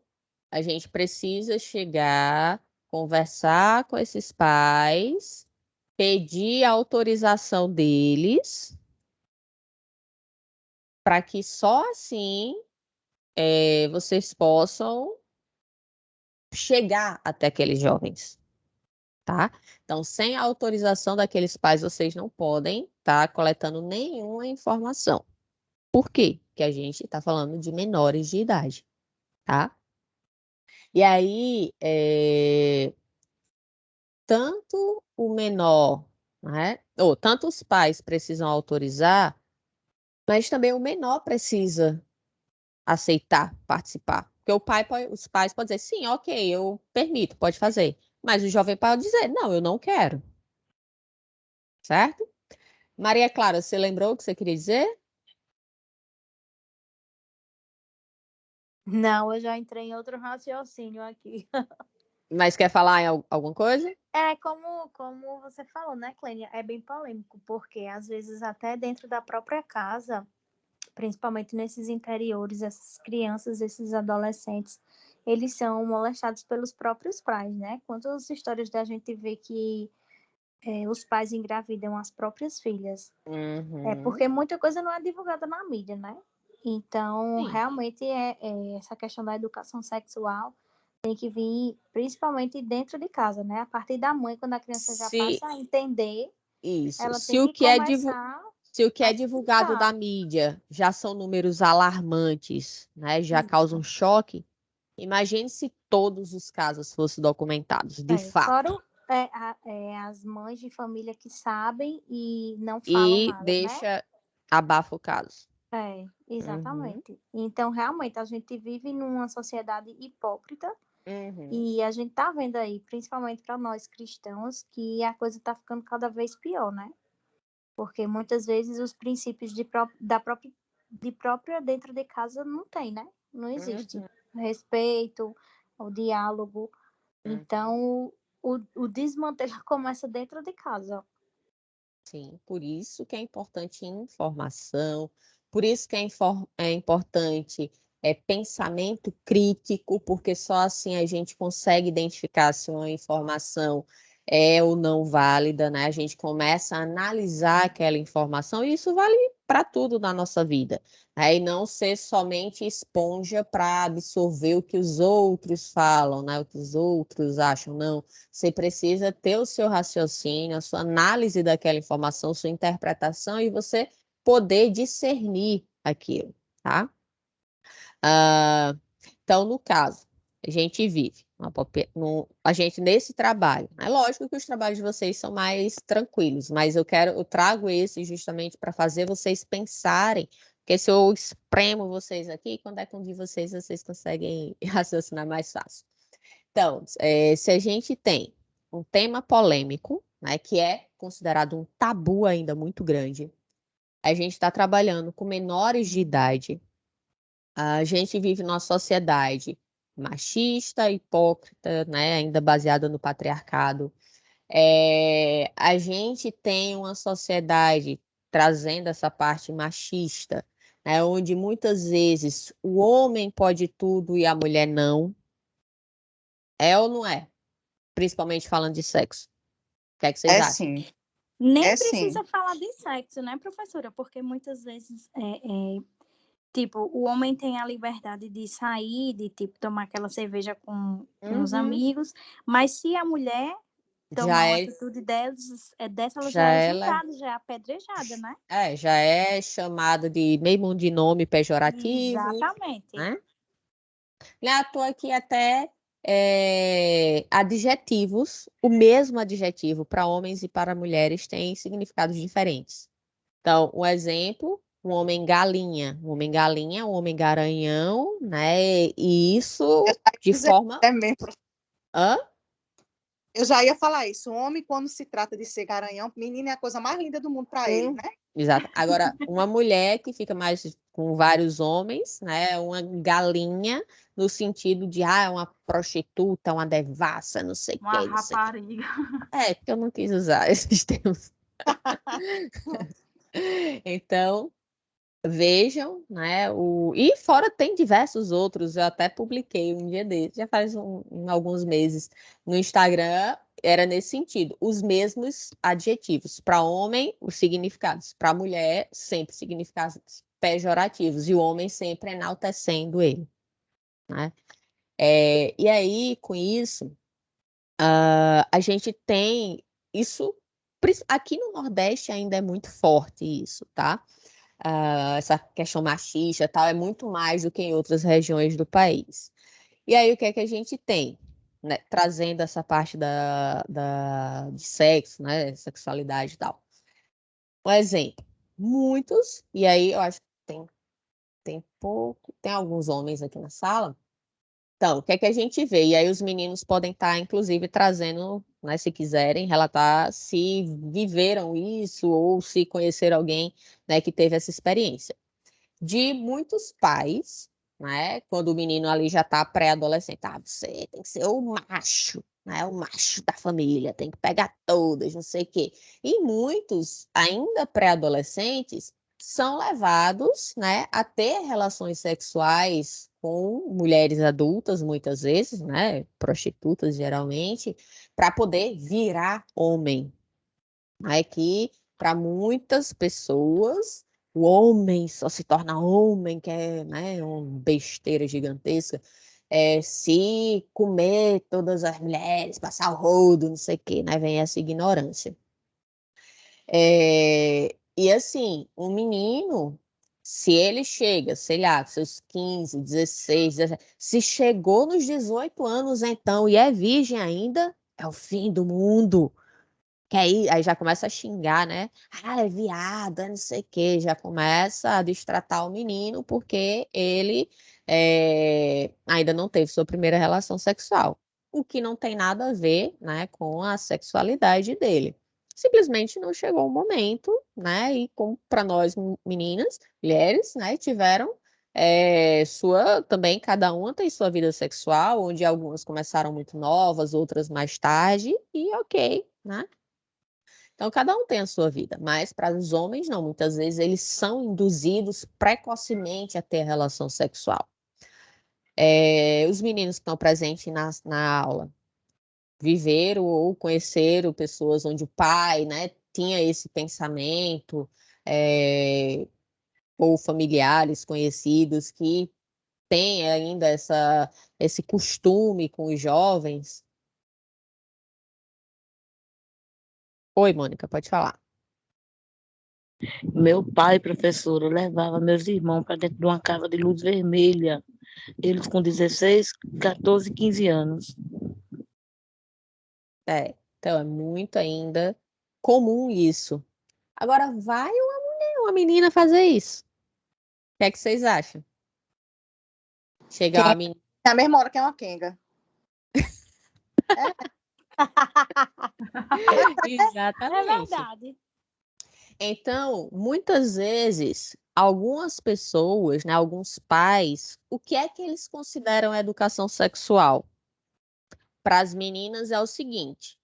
a gente precisa chegar, conversar com esses pais, pedir a autorização deles, para que só assim vocês possam chegar até aqueles jovens, tá? Então, sem a autorização daqueles pais, vocês não podem estar coletando nenhuma informação. Por quê? Porque a gente está falando de menores de idade, tá? E aí, tanto o menor, né? Ou tanto os pais precisam autorizar, mas também o menor precisa aceitar participar. Porque os pais podem dizer, sim, ok, eu permito, pode fazer. Mas o jovem pode dizer, não, eu não quero. Certo? Maria Clara, você lembrou o que você queria dizer? Não, eu já entrei em outro raciocínio aqui. Mas quer falar em alguma coisa? Como você falou, né, Clênia? É bem polêmico, porque às vezes até dentro da própria casa, principalmente nesses interiores, essas crianças, esses adolescentes, eles são molestados pelos próprios pais, né? Quantas histórias da gente vê que os pais engravidam as próprias filhas. Uhum. Porque muita coisa não é divulgada na mídia, né? Então, Sim. realmente, essa questão da educação sexual tem que vir principalmente dentro de casa, né? A partir da mãe, quando a criança já passa a entender, Isso. ela Se tem o que que é começar a divulgado explicar. da mídia já são números alarmantes, né? Já causam choque. Imagine se todos os casos fossem documentados, de Fora fato. as mães de família que sabem e não falam E nada, né? abafa o caso. Exatamente. Então, realmente, a gente vive numa sociedade hipócrita. Uhum. E a gente tá vendo aí, principalmente para nós cristãos, que a coisa tá ficando cada vez pior, né? Porque muitas vezes os princípios de própria dentro de casa não tem, né? Não existe. Respeito, o diálogo. Então, o desmantelo começa dentro de casa. Sim, por isso que é importante informação, por isso que é importante pensamento crítico, porque só assim a gente consegue identificar se uma informação é ou não válida, né? A gente começa a analisar aquela informação e isso vale para tudo na nossa vida, né? E não ser somente esponja para absorver o que os outros falam, né? O que os outros acham, não. Você precisa ter o seu raciocínio, a sua análise daquela informação, sua interpretação e você poder discernir aquilo, tá? Então, no caso, a gente vive, a gente nesse trabalho. É lógico que os trabalhos de vocês são mais tranquilos, mas eu trago esse justamente para fazer vocês pensarem, porque se eu espremo vocês aqui, quando é com um de vocês conseguem raciocinar mais fácil. Então, se a gente tem um tema polêmico, né, que é considerado um tabu ainda muito grande, a gente está trabalhando com menores de idade. A gente vive numa sociedade machista, hipócrita, né, ainda baseada no patriarcado. A gente tem uma sociedade trazendo essa parte machista, né, onde muitas vezes o homem pode tudo e a mulher não. É ou não é? Principalmente falando de sexo. O que é que vocês É acham? sim, Nem é sim. precisa falar de sexo, né, professora? Porque muitas vezes, tipo, o homem tem a liberdade de sair, de, tipo, tomar aquela cerveja com os amigos, mas se a mulher Já tomar uma é, atitude dessa, ela já já é ela, julgada, já é apedrejada, né? já é chamada de mesmo de nome pejorativo, Exatamente. né? Não é à toa que até adjetivos, o mesmo adjetivo para homens e para mulheres tem significados diferentes. Então, um exemplo, um homem galinha, um homem garanhão, né? E isso de forma... É mesmo. Hã? Eu já ia falar isso. O homem, quando se trata de ser garanhão, menina é a coisa mais linda do mundo para ele, né? Exato. Agora, uma mulher que fica mais com vários homens, né? Uma galinha, no sentido de, uma prostituta, uma devassa, não sei o Uma quê, não sei o quê. rapariga. Porque eu não quis usar esses termos. Então, vejam, né? E fora tem diversos outros, eu até publiquei um dia desses, já faz alguns meses, no Instagram, era nesse sentido, os mesmos adjetivos. Para homem, os significados. Para mulher, sempre significados pejorativos, e o homem sempre enaltecendo ele, né? E aí, com isso, a gente tem isso, aqui no Nordeste ainda é muito forte isso, tá? Essa questão machista e tal, é muito mais do que em outras regiões do país. E aí, o que é que a gente tem? Né? Trazendo essa parte de sexo, né? Sexualidade e tal. Um exemplo, muitos, e aí eu acho que tem alguns homens aqui na sala. Então, o que é que a gente vê? E aí os meninos podem estar, inclusive, trazendo, né, se quiserem, relatar se viveram isso ou se conheceram alguém, né, que teve essa experiência. De muitos pais, né, quando o menino ali já está pré-adolescente, você tem que ser o macho, né, o macho da família, tem que pegar todas, não sei o quê. E muitos, ainda pré-adolescentes, são levados, né, a ter relações sexuais com mulheres adultas, muitas vezes, né, prostitutas geralmente, para poder virar homem. Aí que para muitas pessoas o homem só se torna homem, que é, né, uma besteira gigantesca, se comer todas as mulheres, passar o rodo, não sei o quê, né, vem essa ignorância. E assim, um menino, se ele chega, sei lá, com seus 15, 16, 17, se chegou nos 18 anos então e é virgem ainda, é o fim do mundo. Que aí já começa a xingar, né? É viado, não sei o quê. Já começa a destratar o menino porque ele ainda não teve sua primeira relação sexual. O que não tem nada a ver, né, com a sexualidade dele. Simplesmente não chegou o momento, né? E como para nós meninas, mulheres, né, tiveram também cada uma tem sua vida sexual, onde algumas começaram muito novas, outras mais tarde, e ok, né? Então, cada um tem a sua vida, mas para os homens, não. Muitas vezes eles são induzidos precocemente a ter relação sexual. Os meninos que estão presentes na aula viveram ou conheceram pessoas onde o pai, né, tinha esse pensamento, ou familiares conhecidos que têm ainda esse costume com os jovens. Oi, Mônica, pode falar. Meu pai, professora, levava meus irmãos para dentro de uma casa de luz vermelha, eles com 16, 14, 15 anos. Então é muito ainda comum isso. Agora, vai uma menina fazer isso? O que é que vocês acham? Chegar a menina... É a mesma hora que é uma quenga. É Exatamente. verdade. Então, muitas vezes, algumas pessoas, né, alguns pais, o que é que eles consideram educação sexual? Para as meninas é o seguinte: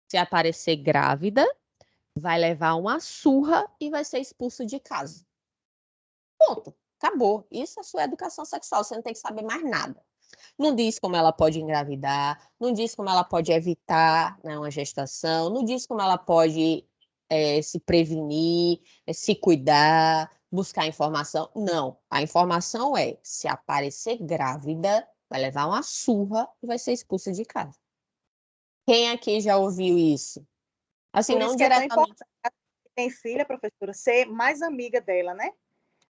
se aparecer grávida, vai levar uma surra e vai ser expulso de casa. Ponto. Acabou. Isso é sua educação sexual. Você não tem que saber mais nada. Não diz como ela pode engravidar, não diz como ela pode evitar, né, uma gestação, não diz como ela pode se prevenir, se cuidar, buscar informação. Não. A informação é: se aparecer grávida, vai levar uma surra e vai ser expulsa de casa. Quem aqui já ouviu isso? Assim, Por não isso que é tão diretamente. importante, quem tem filha, professora, ser mais amiga dela, né?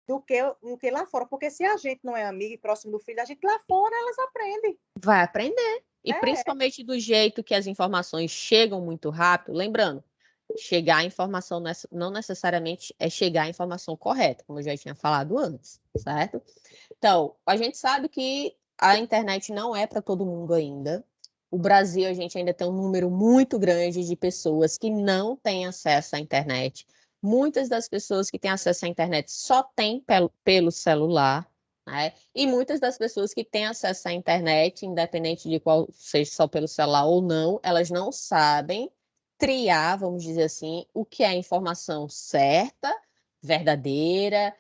Do que lá fora. Porque se a gente não é amiga e próximo do filho, a gente lá fora, elas aprendem. Vai aprender. E É, principalmente do jeito que as informações chegam muito rápido. Lembrando, chegar a informação não necessariamente é chegar à informação correta, como eu já tinha falado antes, certo? Então, a gente sabe que a internet não é para todo mundo ainda. O Brasil, a gente ainda tem um número muito grande de pessoas que não têm acesso à internet. Muitas das pessoas que têm acesso à internet só têm pelo celular, né? E muitas das pessoas que têm acesso à internet, independente de qual seja só pelo celular ou não, elas não sabem triar, vamos dizer assim, o que é informação certa, verdadeira,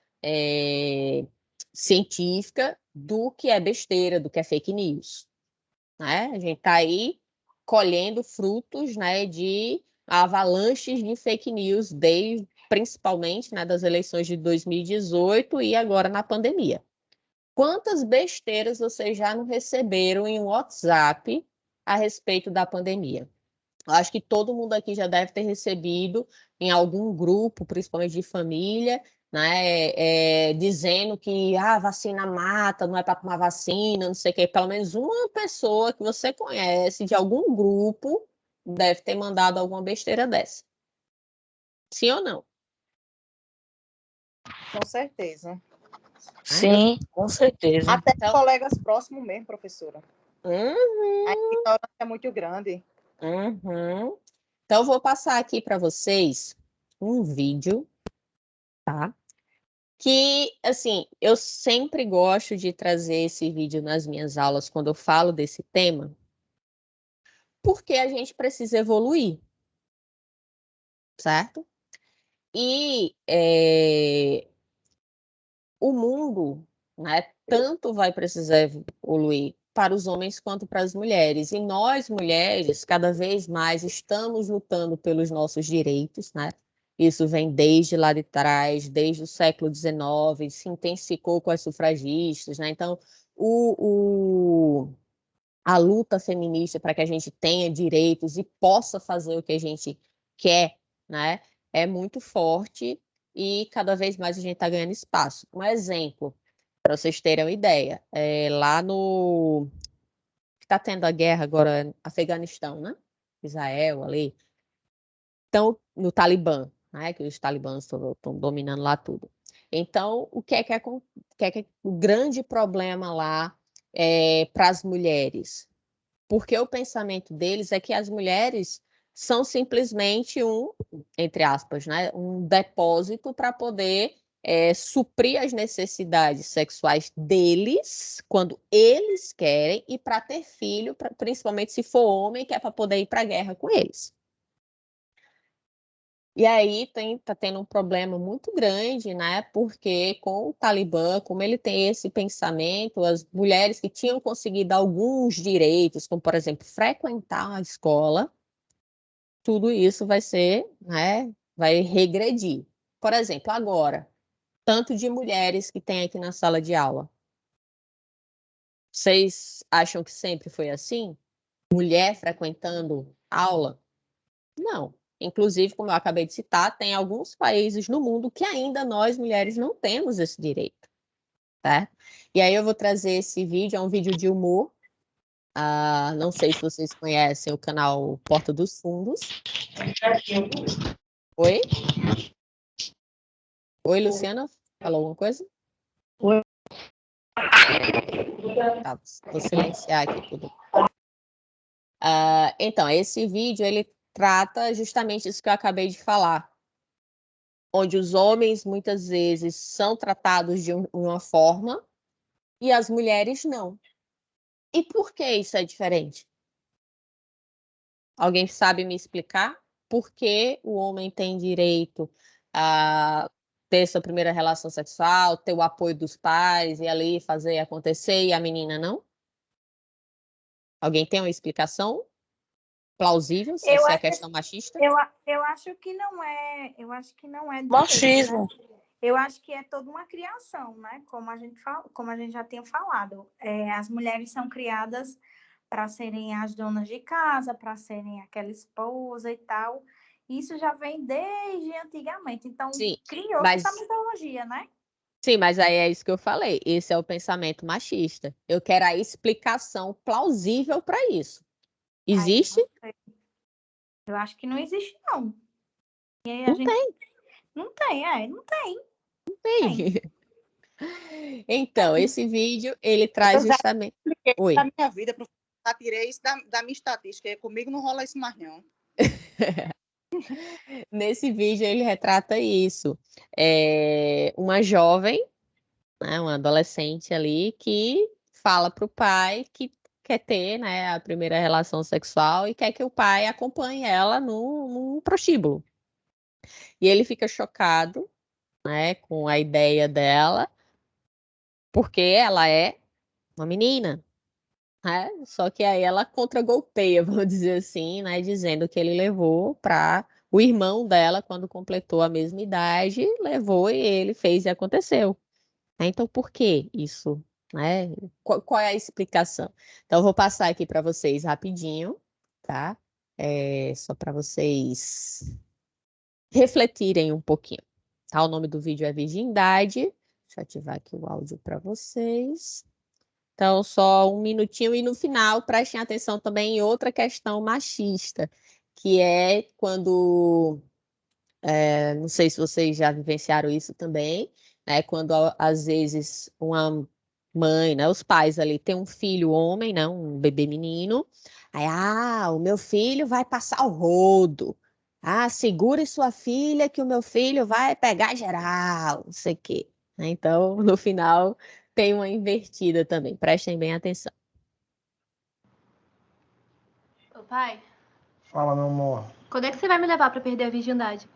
científica, do que é besteira, do que é fake news, né? A gente está aí colhendo frutos, né, de avalanches de fake news, principalmente, né, das eleições de 2018 e agora na pandemia. Quantas besteiras vocês já não receberam em WhatsApp a respeito da pandemia? Eu acho que todo mundo aqui já deve ter recebido em algum grupo, principalmente de família, né, dizendo que a vacina mata, não é para tomar vacina, não sei o quê. Pelo menos uma pessoa que você conhece de algum grupo deve ter mandado alguma besteira dessa. Sim ou não? com certeza. Sim, com certeza. Até Então, colegas próximos mesmo, professora. A uhum, ignorância é muito grande. uhum. Então, eu vou passar aqui para vocês um vídeo, tá? Que, assim, eu sempre gosto de trazer esse vídeo nas minhas aulas quando eu falo desse tema, porque a gente precisa evoluir, certo? E o mundo, né, tanto vai precisar evoluir para os homens quanto para as mulheres. E nós, mulheres, cada vez mais estamos lutando pelos nossos direitos, né? Isso vem desde lá de trás, desde o século XIX, se intensificou com as sufragistas, né? Então, a luta feminista para que a gente tenha direitos e possa fazer o que a gente quer, né, é muito forte e cada vez mais a gente está ganhando espaço. Um exemplo, para vocês terem uma ideia, lá no que está tendo a guerra agora, Afeganistão, né? Israel ali, então no Talibã, né? Que os talibãs estão dominando lá tudo. Então, o que é o grande problema lá para as mulheres? Porque o pensamento deles é que as mulheres são simplesmente entre aspas, né, um depósito para poder suprir as necessidades sexuais deles, quando eles querem, e para ter filho, principalmente se for homem, que é para poder ir para a guerra com eles. E aí tá tendo um problema muito grande, né? Porque com o Talibã, como ele tem esse pensamento, as mulheres que tinham conseguido alguns direitos, como por exemplo, frequentar a escola, tudo isso vai ser, né? Vai regredir. Por exemplo, agora, tanto de mulheres que tem aqui na sala de aula. Vocês acham que sempre foi assim? Mulher frequentando aula? Não. Inclusive, como eu acabei de citar, tem alguns países no mundo que ainda nós, mulheres, não temos esse direito, tá? E aí eu vou trazer esse vídeo, é um vídeo de humor. Não sei se vocês conhecem o canal Porta dos Fundos. Oi? Oi, Luciana? Falou alguma coisa? Oi. Tá, vou silenciar aqui tudo. Então, esse vídeo, ele trata justamente isso que eu acabei de falar. onde os homens muitas vezes são tratados de uma forma e as mulheres não. E por que isso é diferente? Alguém sabe me explicar por que o homem tem direito a ter sua primeira relação sexual, ter o apoio dos pais e ali fazer acontecer e a menina não? Alguém tem uma explicação plausível se essa é a questão machista? Eu acho que não é, eu acho que não é direito, Machismo. né? Eu acho que é toda uma criação, né? Como a gente já tinha falado, as mulheres são criadas para serem as donas de casa, para serem aquela esposa e tal. Isso já vem desde antigamente. Então, Sim, criou-se essa mitologia, né? sim, mas aí é isso que eu falei. Esse é o pensamento machista. Eu quero a explicação plausível para isso. Existe? Eu acho que não existe, não. E aí Não tem. Não tem, não tem. Tem. Então, esse vídeo, ele traz Eu já justamente... expliquei Oi. na minha vida, professor. Já tirei isso da minha estatística. E comigo não rola isso mais, não. Nesse vídeo, ele retrata isso. Uma jovem, né, uma adolescente ali, que fala para o pai que quer ter, né, a primeira relação sexual e quer que o pai acompanhe ela num prostíbulo. E ele fica chocado, né, com a ideia dela, porque ela é uma menina, né? Só que aí ela contragolpeia, vamos dizer assim, né, dizendo que ele levou para o irmão dela, quando completou a mesma idade, levou e ele fez e aconteceu. Então, por que isso? Né? Qual é a explicação? Então, eu vou passar aqui para vocês rapidinho, tá? Só para vocês refletirem um pouquinho. Tá? O nome do vídeo é Virgindade. Deixa eu ativar aqui o áudio para vocês. Então, só um minutinho. E no final, prestem atenção também em outra questão machista, que é quando... não sei se vocês já vivenciaram isso também, né? Quando às vezes uma mãe, né, os pais ali têm um filho homem, né, um bebê menino, aí, o meu filho vai passar o rodo. Segure sua filha que o meu filho vai pegar geral, não sei o quê. Então, no final, tem uma invertida também. Prestem bem atenção. Ô pai, Fala, meu amor. quando é que você vai me levar pra perder a virgindade?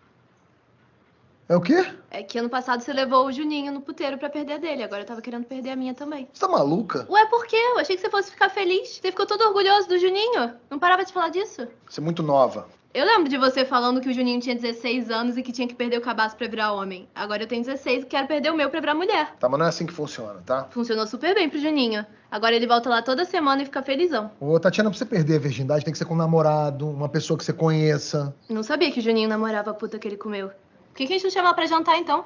É o quê? É que ano passado você levou o Juninho no puteiro pra perder a dele, agora eu tava querendo perder a minha também. Você tá maluca? Ué, por quê? Eu achei que você fosse ficar feliz. Você ficou todo orgulhoso do Juninho. Não parava de falar disso? Você é muito nova. Eu lembro de você falando que o Juninho tinha 16 anos e que tinha que perder o cabaço pra virar homem. Agora eu tenho 16 e quero perder o meu pra virar mulher. Tá, mas não é assim que funciona, tá? Funcionou super bem pro Juninho. Agora ele volta lá toda semana e fica felizão. Ô, Tatiana, pra você perder a virgindade tem que ser com um namorado, uma pessoa que você conheça. Não sabia que o Juninho namorava a puta que ele comeu. Por que a gente não chama ela pra jantar, então?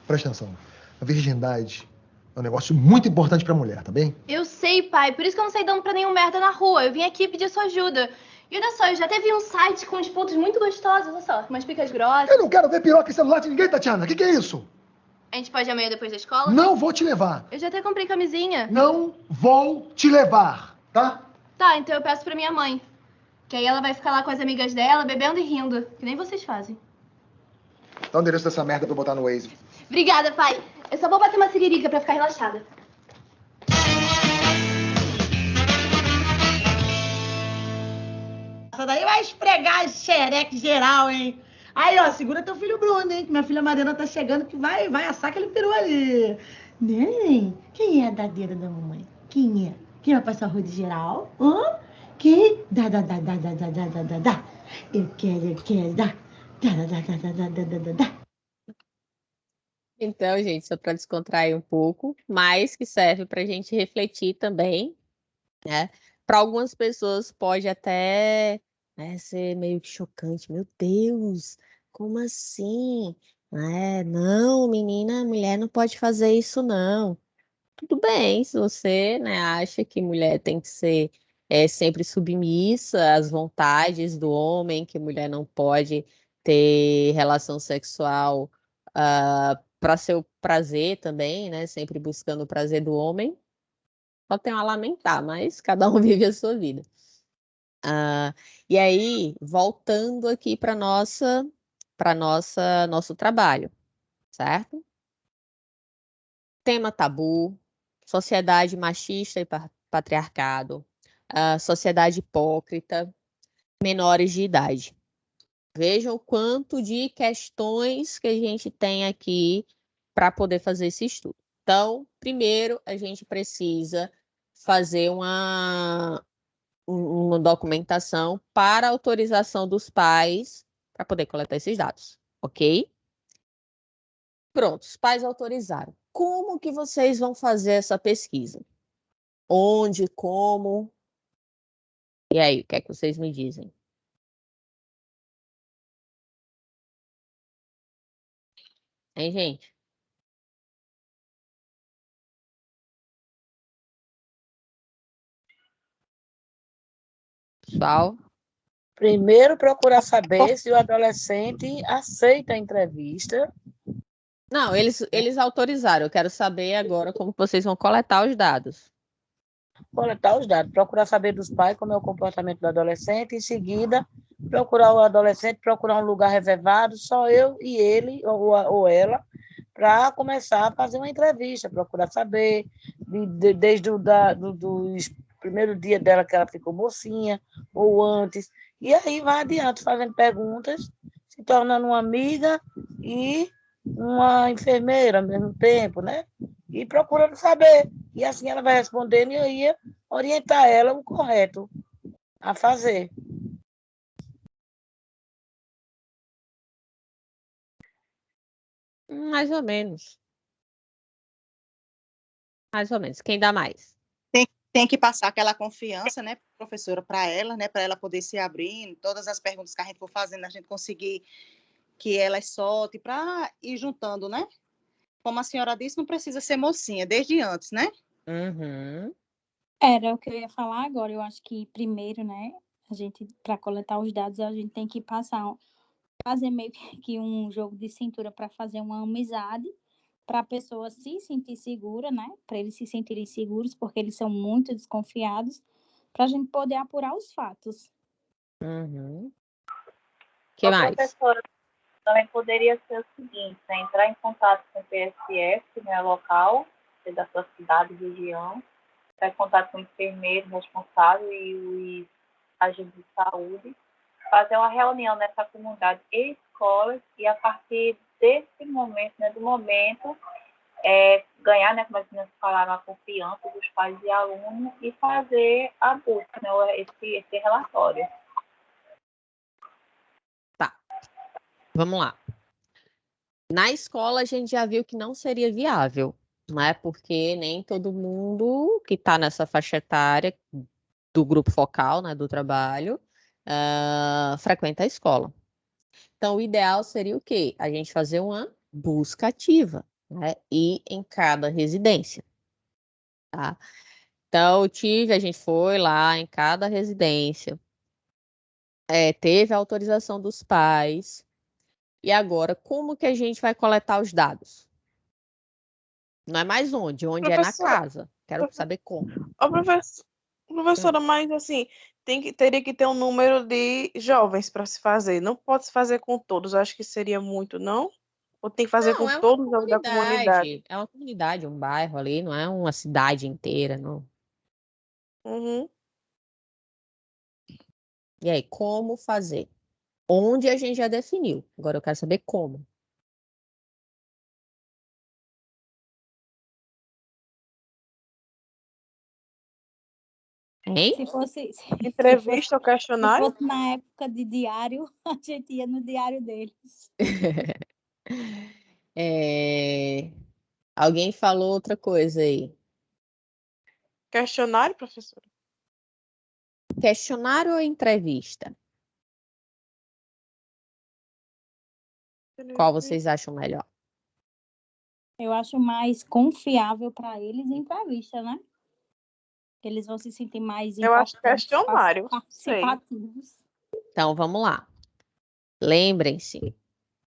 Presta atenção. A virgindade é um negócio muito importante pra mulher, tá bem? Eu sei, pai. Por isso que eu não saí dando pra nenhum merda na rua. Eu vim aqui pedir sua ajuda. E olha só, eu já até vi um site com uns pontos muito gostosos, olha só. Umas picas grossas. Eu não quero ver piroca em celular de ninguém, Tatiana. Que é isso? A gente pode ir amanhã depois da escola? Não vou te levar. Eu já até comprei camisinha. Não vou te levar, tá? Tá, então eu peço pra minha mãe. Que aí ela vai ficar lá com as amigas dela, bebendo e rindo. Que nem vocês fazem. Dá o endereço dessa merda pra eu botar no Waze. Obrigada, pai. Eu só vou bater uma siririca pra ficar relaxada. Essa daí vai esfregar xereque geral, hein? Aí, ó, segura teu filho Bruno, hein? Que minha filha Mariana tá chegando que vai assar aquele peru ali. Neném, quem é a dadeira da mamãe? Quem é? Quem vai passar o rodo geral? Hã? Quem? Dá. Eu quero, dá. Dá. Então, gente, só para descontrair um pouco, mas que serve para a gente refletir também, né? Para algumas pessoas pode até, né, ser meio que chocante. Meu Deus, como assim? Não, menina, mulher não pode fazer isso, não. Tudo bem, se você, né, acha que mulher tem que ser sempre submissa às vontades do homem, que mulher não pode ter relação sexual para seu prazer também, né? Sempre buscando o prazer do homem. Só tenho a lamentar, mas cada um vive a sua vida. E aí, voltando aqui para nossa para nosso trabalho, certo? Tema tabu, sociedade machista e patriarcado, sociedade hipócrita, menores de idade. Vejam o quanto de questões que a gente tem aqui para poder fazer esse estudo. Então, primeiro, a gente precisa fazer uma documentação para autorização dos pais para poder coletar esses dados, ok? Pronto, os pais autorizaram. Como que vocês vão fazer essa pesquisa? Onde, como? E aí, o que é que vocês me dizem? Hein, gente? Pessoal? Primeiro, procurar saber se o adolescente aceita a entrevista. Não, eles autorizaram. Eu quero saber agora como vocês vão coletar os dados. Coletar os dados, procurar saber dos pais como é o comportamento do adolescente, em seguida, procurar o adolescente, procurar um lugar reservado, só eu e ele, ou ela, para começar a fazer uma entrevista, procurar saber, desde o do primeiro dia dela que ela ficou mocinha, ou antes, e aí vai adiante, fazendo perguntas, se tornando uma amiga e uma enfermeira ao mesmo tempo, né? E procurando saber. E assim ela vai respondendo e eu ia orientar ela o correto a fazer. Mais ou menos. Mais ou menos. Quem dá mais? Tem que passar aquela confiança, né, professora, para ela, né, para ela poder se abrir, todas as perguntas que a gente for fazendo, a gente conseguir que ela solte para ir juntando, né? Como a senhora disse, não precisa ser mocinha, desde antes, né? Uhum. Era o que eu ia falar agora. Eu acho que primeiro, né, a gente, para coletar os dados, a gente tem que fazer meio que um jogo de cintura para fazer uma amizade, para a pessoa se sentir segura, né? Para eles se sentirem seguros, porque eles são muito desconfiados, para a gente poder apurar os fatos. Uhum. Que mais? Professora, também poderia ser o seguinte, né? Entrar em contato com o PSF, né, local, da sua cidade, região, entrar em contato com o enfermeiro responsável e os agentes de saúde, fazer uma reunião nessa comunidade e escolas e a partir desse momento, né, do momento, ganhar, né, como as meninas falaram, a confiança dos pais e alunos e fazer a busca, né, esse relatório. Tá. Vamos lá. Na escola, a gente já viu que não seria viável, né? Porque nem todo mundo que está nessa faixa etária do grupo focal, né, do trabalho, frequenta a escola. Então, o ideal seria o quê? A gente fazer uma busca ativa, né? E em cada residência, tá? Então, a gente foi lá em cada residência, teve a autorização dos pais. E agora, como que a gente vai coletar os dados? Não é mais onde é na casa. Quero saber como. Professora, mas assim, teria que ter um número de jovens para se fazer. Não pode se fazer com todos, acho que seria muito, não? Ou tem que fazer Não, com é uma todos os da comunidade? É uma comunidade, um bairro ali, não é uma cidade inteira, não. Uhum. E aí, como fazer? Onde a gente já definiu. Agora eu quero saber como. Hein? Se fosse Entrevista ou questionário? Se fosse na época de diário, a gente ia no diário deles. Alguém falou outra coisa aí. Questionário, professora? Questionário ou entrevista? Qual vocês acham melhor? Eu acho mais confiável para eles entrevista, né? Eles vão se sentir mais Eu acho importantes, questionário. participativos. Então, vamos lá. Lembrem-se,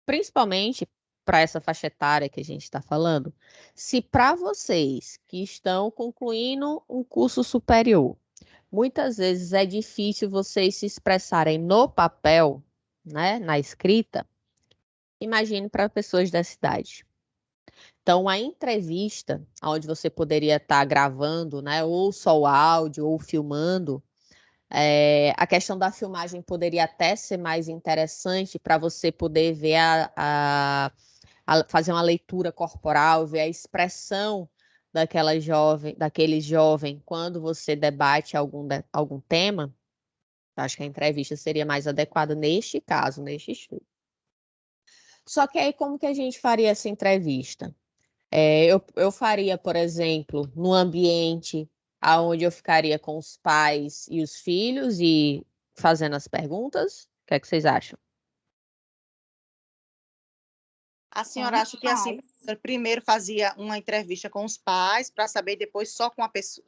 principalmente para essa faixa etária que a gente está falando, se para vocês que estão concluindo um curso superior, muitas vezes é difícil vocês se expressarem no papel, né, na escrita, Imagine para pessoas da cidade. Então, a entrevista, onde você poderia estar gravando, né, ou só o áudio, ou filmando, a questão da filmagem poderia até ser mais interessante para você poder ver fazer uma leitura corporal, ver a expressão daquele jovem quando você debate algum tema. Acho que a entrevista seria mais adequada neste caso, neste estudo. Só que aí, como que a gente faria essa entrevista? Eu faria, por exemplo, no ambiente onde eu ficaria com os pais e os filhos e fazendo as perguntas. O que é que vocês acham? A senhora acha que assim, primeiro fazia uma entrevista com os pais para saber depois só com a pessoa,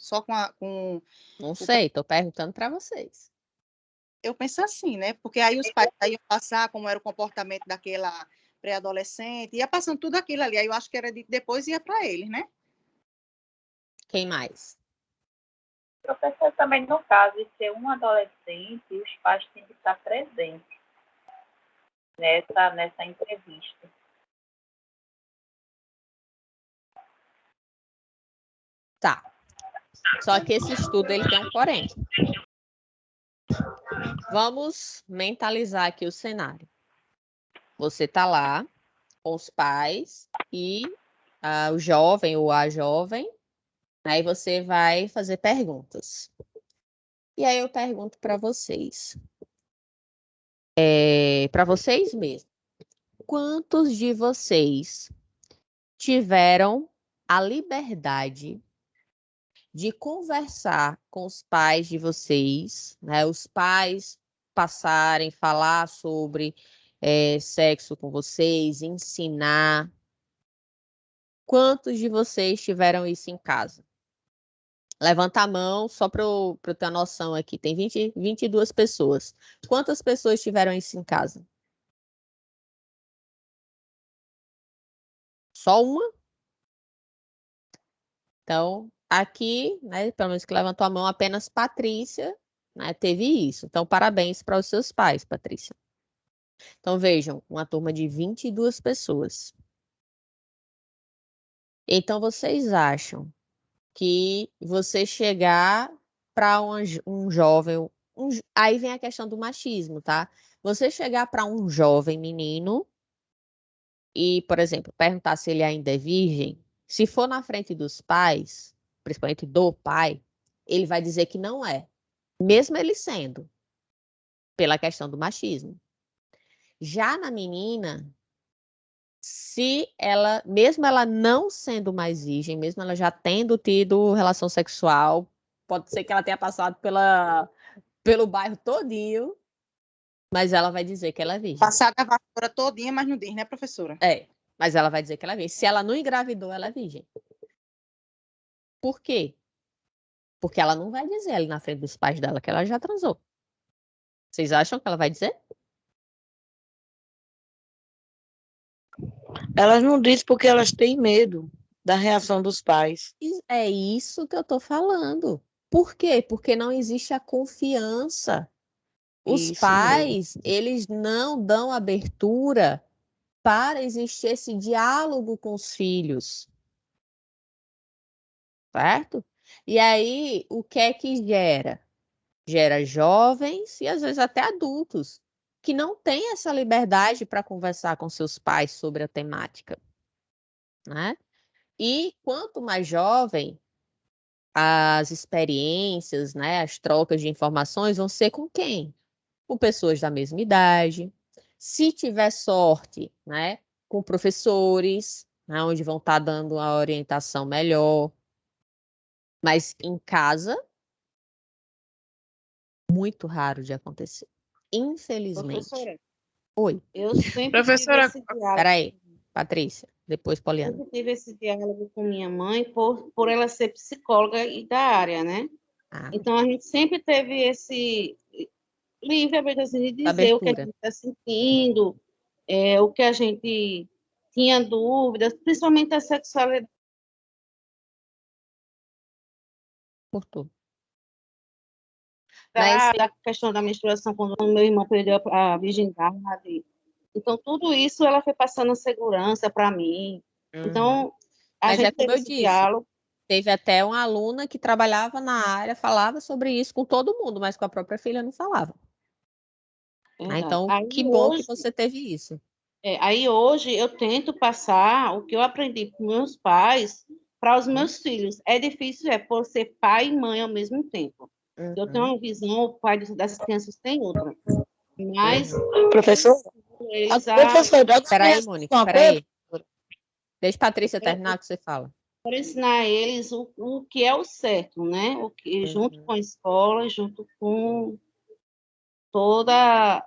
Não sei, estou perguntando para vocês. Eu penso assim, né? Porque aí os pais iam passar como era o comportamento daquela pré-adolescente, ia passando tudo aquilo ali. Aí eu acho que era depois ia para eles, né? Quem mais? Professor, também no caso de ser um adolescente, os pais têm que estar presentes nessa entrevista. Tá. Só que esse estudo ele tem um porém. Vamos mentalizar aqui o cenário. Você está lá com os pais e o jovem ou a jovem, aí você vai fazer perguntas. E aí eu pergunto para vocês, para vocês mesmos, quantos de vocês tiveram a liberdade de conversar com os pais de vocês, né? Os pais passarem, falar sobre sexo com vocês, ensinar. Quantos de vocês tiveram isso em casa? Levanta a mão, só para eu ter uma noção aqui. Tem 22 pessoas. Quantas pessoas tiveram isso em casa? Só uma? Então, aqui, né, pelo menos que levantou a mão, apenas Patrícia, né, teve isso. Então, parabéns para os seus pais, Patrícia. Então, vejam, uma turma de 22 pessoas. Então, vocês acham que você chegar para um jovem, aí vem a questão do machismo, tá? Você chegar para um jovem menino e, por exemplo, perguntar se ele ainda é virgem, se for na frente dos pais, principalmente do pai, ele vai dizer que não é, mesmo ele sendo, pela questão do machismo. Já na menina, se ela, mesmo ela não sendo mais virgem, mesmo ela já tendo tido relação sexual, pode ser que ela tenha passado pelo bairro todinho, mas ela vai dizer que ela é virgem. Passada a vassoura todinha, mas não diz, né, professora? Mas ela vai dizer que ela é virgem. Se ela não engravidou, ela é virgem. Por quê? Porque ela não vai dizer ali na frente dos pais dela que ela já transou. Vocês acham que ela vai dizer? Elas não dizem porque elas têm medo da reação dos pais. É isso que eu tô falando. Por quê? Porque não existe a confiança. Os Isso pais, eles não dão abertura para existir esse diálogo com os filhos. Certo? E aí, o que é que gera? Gera jovens e às vezes até adultos que não têm essa liberdade para conversar com seus pais sobre a temática, né? E quanto mais jovem, as experiências, né, as trocas de informações vão ser com quem? Com pessoas da mesma idade. Se tiver sorte, né, com professores, né, onde vão estar dando uma orientação melhor. Mas em casa, muito raro de acontecer. Infelizmente. Professora, Oi. eu sempre Professora, tive esse diálogo. Peraí, Patrícia, depois Eu Poliana. sempre tive esse diálogo com minha mãe por ela ser psicóloga e da área, né? Então, a gente sempre teve esse livre assim, de dizer o que a gente está sentindo, o que a gente tinha dúvidas, principalmente a sexualidade. Cortou. Da questão da menstruação, quando o meu irmão perdeu a virgindade, Então, tudo isso ela foi passando segurança para mim. Então, a Mas é gente como teve eu esse disse, diálogo. teve até uma aluna que trabalhava na área, falava sobre isso com todo mundo, mas com a própria filha não falava. Então, Aí que bom que hoje, você teve isso. aí hoje eu tento passar o que eu aprendi com meus pais para os meus filhos. É difícil, por ser pai e mãe ao mesmo tempo. Eu tenho uma visão, o pai das crianças tem outra. Mas, Professor? eles Professor, Peraí, Mônica, peraí. Deixa a Patrícia terminar que você fala. para ensinar eles o que é o certo, né? O que, junto com a escola, junto com toda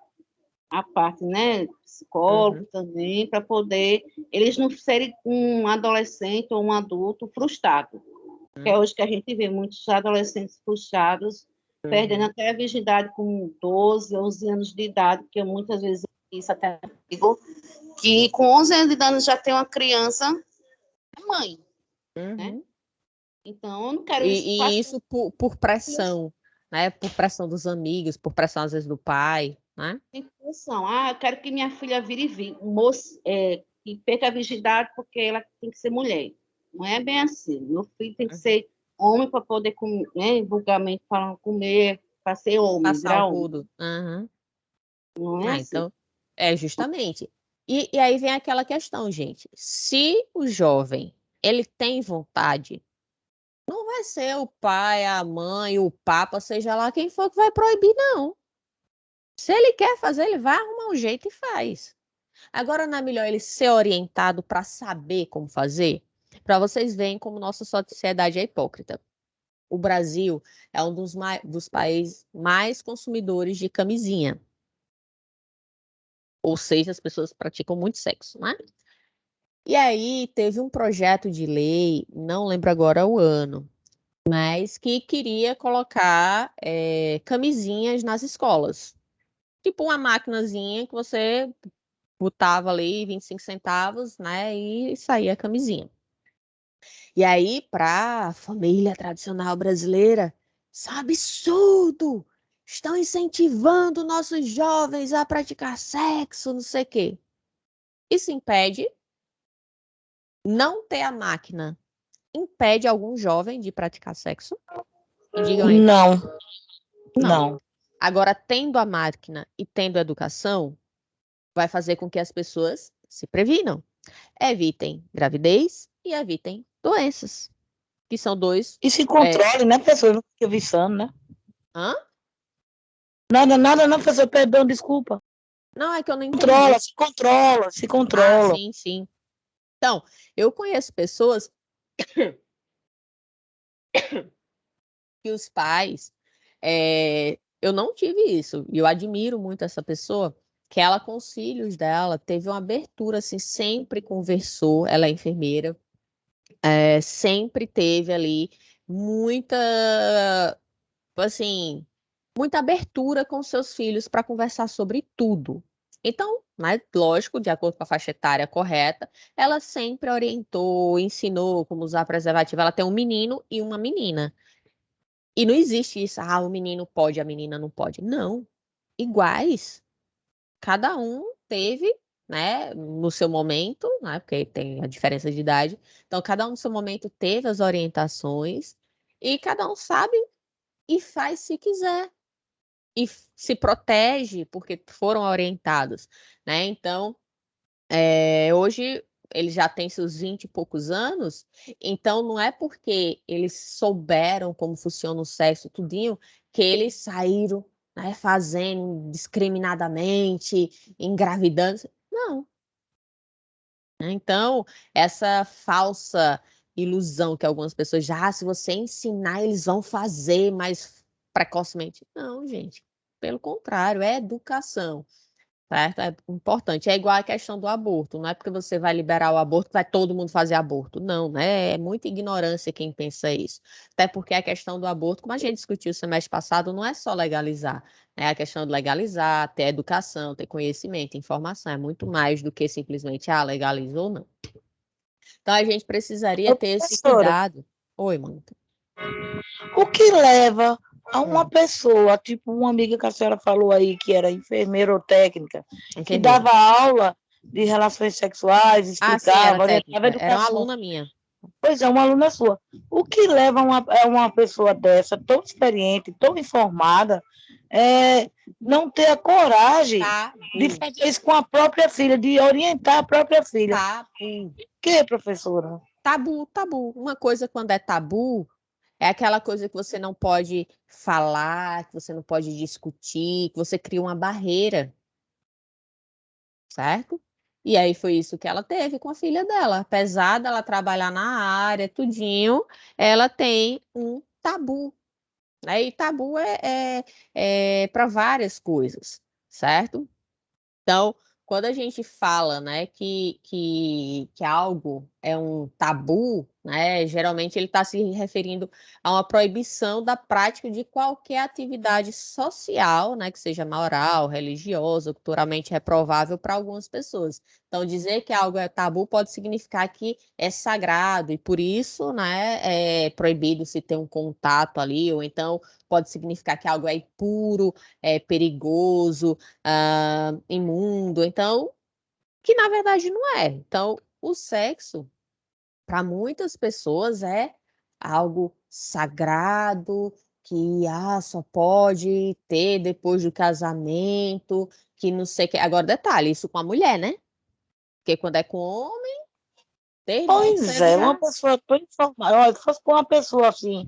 a parte, né? Psicólogo também, para poder eles não serem um adolescente ou um adulto frustrado. Que é hoje que a gente vê muitos adolescentes frustrados, perdendo até a virgindade com 12, 11 anos de idade, que eu muitas vezes isso até digo, que com 11 anos de idade já tem uma criança mãe, né? Então, eu não quero isso. E isso por pressão, né? Por pressão dos amigos, por pressão, às vezes, do pai, né? Tem pressão. Eu quero que minha filha vire moça, que perca a virgindade porque ela tem que ser mulher. Não é bem assim. Meu filho tem que ser homem para poder comer, né? Vulgarmente falando, comer, para ser homem, Passar virar o homem. rodo. Não é assim. Então, justamente. E aí vem aquela questão, gente. Se o jovem, ele tem vontade, não vai ser o pai, a mãe, o papa, seja lá quem for que vai proibir, não. Se ele quer fazer, ele vai arrumar um jeito e faz. Agora, não é melhor ele ser orientado para saber como fazer? Para vocês verem como nossa sociedade é hipócrita. O Brasil é um dos países mais consumidores de camisinha. Ou seja, as pessoas praticam muito sexo, né? E aí teve um projeto de lei, não lembro agora o ano, mas que queria colocar camisinhas nas escolas. Tipo uma maquinazinha que você botava ali 25 centavos, né? E saía a camisinha. E aí, para a família tradicional brasileira, isso é um absurdo! Estão incentivando nossos jovens a praticar sexo, não sei o quê. Isso impede não ter a máquina. Impede algum jovem de praticar sexo? Me digam aí. Não. Agora, tendo a máquina e tendo a educação, vai fazer com que as pessoas se previnam. Evitem gravidez e evitem doenças. Que são dois... E se controle, né, professor? Não fica viçando, né? Hã? Nada, não, professor. Perdão, desculpa. Não, é que eu não entendi. Se controla. Sim. Então, eu conheço pessoas que os pais... eu não tive isso, e eu admiro muito essa pessoa, que ela com os filhos dela teve uma abertura, assim, sempre conversou, ela é enfermeira, sempre teve ali muita, assim, muita abertura com seus filhos para conversar sobre tudo. Então, né, lógico, de acordo com a faixa etária correta, ela sempre orientou, ensinou como usar preservativo. Ela tem um menino e uma menina. E não existe isso, o menino pode, a menina não pode. Não, iguais. Cada um teve, né, no seu momento, né, porque tem a diferença de idade. Então, cada um no seu momento teve as orientações e cada um sabe e faz se quiser. E se protege porque foram orientados, né? Então, hoje eles já têm seus 20 e poucos anos, então não é porque eles souberam como funciona o sexo, tudinho, que eles saíram, né, fazendo discriminadamente, engravidando. Não. Então, essa falsa ilusão que algumas pessoas já, se você ensinar, eles vão fazer mais precocemente. Não, gente. Pelo contrário, é educação. Certo? É importante. É igual a questão do aborto. Não é porque você vai liberar o aborto que vai todo mundo fazer aborto. Não, né? É muita ignorância quem pensa isso. Até porque a questão do aborto, como a gente discutiu o semestre passado, não é só legalizar. É a questão de legalizar, ter educação, ter conhecimento, informação. É muito mais do que simplesmente, legaliza ou não. Então, a gente precisaria ter esse cuidado. Oi, Mônica. O que leva a uma pessoa, tipo uma amiga que a senhora falou aí, que era enfermeira ou técnica, que Enfermeira. dava aula de relações sexuais, Ah, sim, era explicava, orientava a técnica. Era uma educação. aluna minha. Pois é, uma aluna sua. O que leva uma pessoa dessa, tão experiente, tão informada, não ter a coragem de Tabu. fazer isso com a própria filha, de orientar a própria filha? Tabu. Que, professora? Tabu, tabu. Uma coisa quando é tabu, é aquela coisa que você não pode falar, que você não pode discutir, que você cria uma barreira, certo? E aí foi isso que ela teve com a filha dela. Apesar dela trabalhar na área, tudinho, ela tem um tabu, né? E tabu é para várias coisas, certo? Então, quando a gente fala, né, que algo é um tabu, né, geralmente ele está se referindo a uma proibição da prática de qualquer atividade social, né, que seja moral, religiosa, culturalmente reprovável para algumas pessoas. Então, dizer que algo é tabu pode significar que é sagrado e por isso, né, é proibido se ter um contato ali, ou então pode significar que algo é impuro, é perigoso, imundo, então, que na verdade não é. Então, o sexo, para muitas pessoas, é algo sagrado, que só pode ter depois do casamento, que não sei o que. Agora, detalhe, isso com a mulher, né? Porque quando é com o homem, desde muito Pois cedo é, já. uma pessoa tão informada. Olha, se fosse com uma pessoa assim,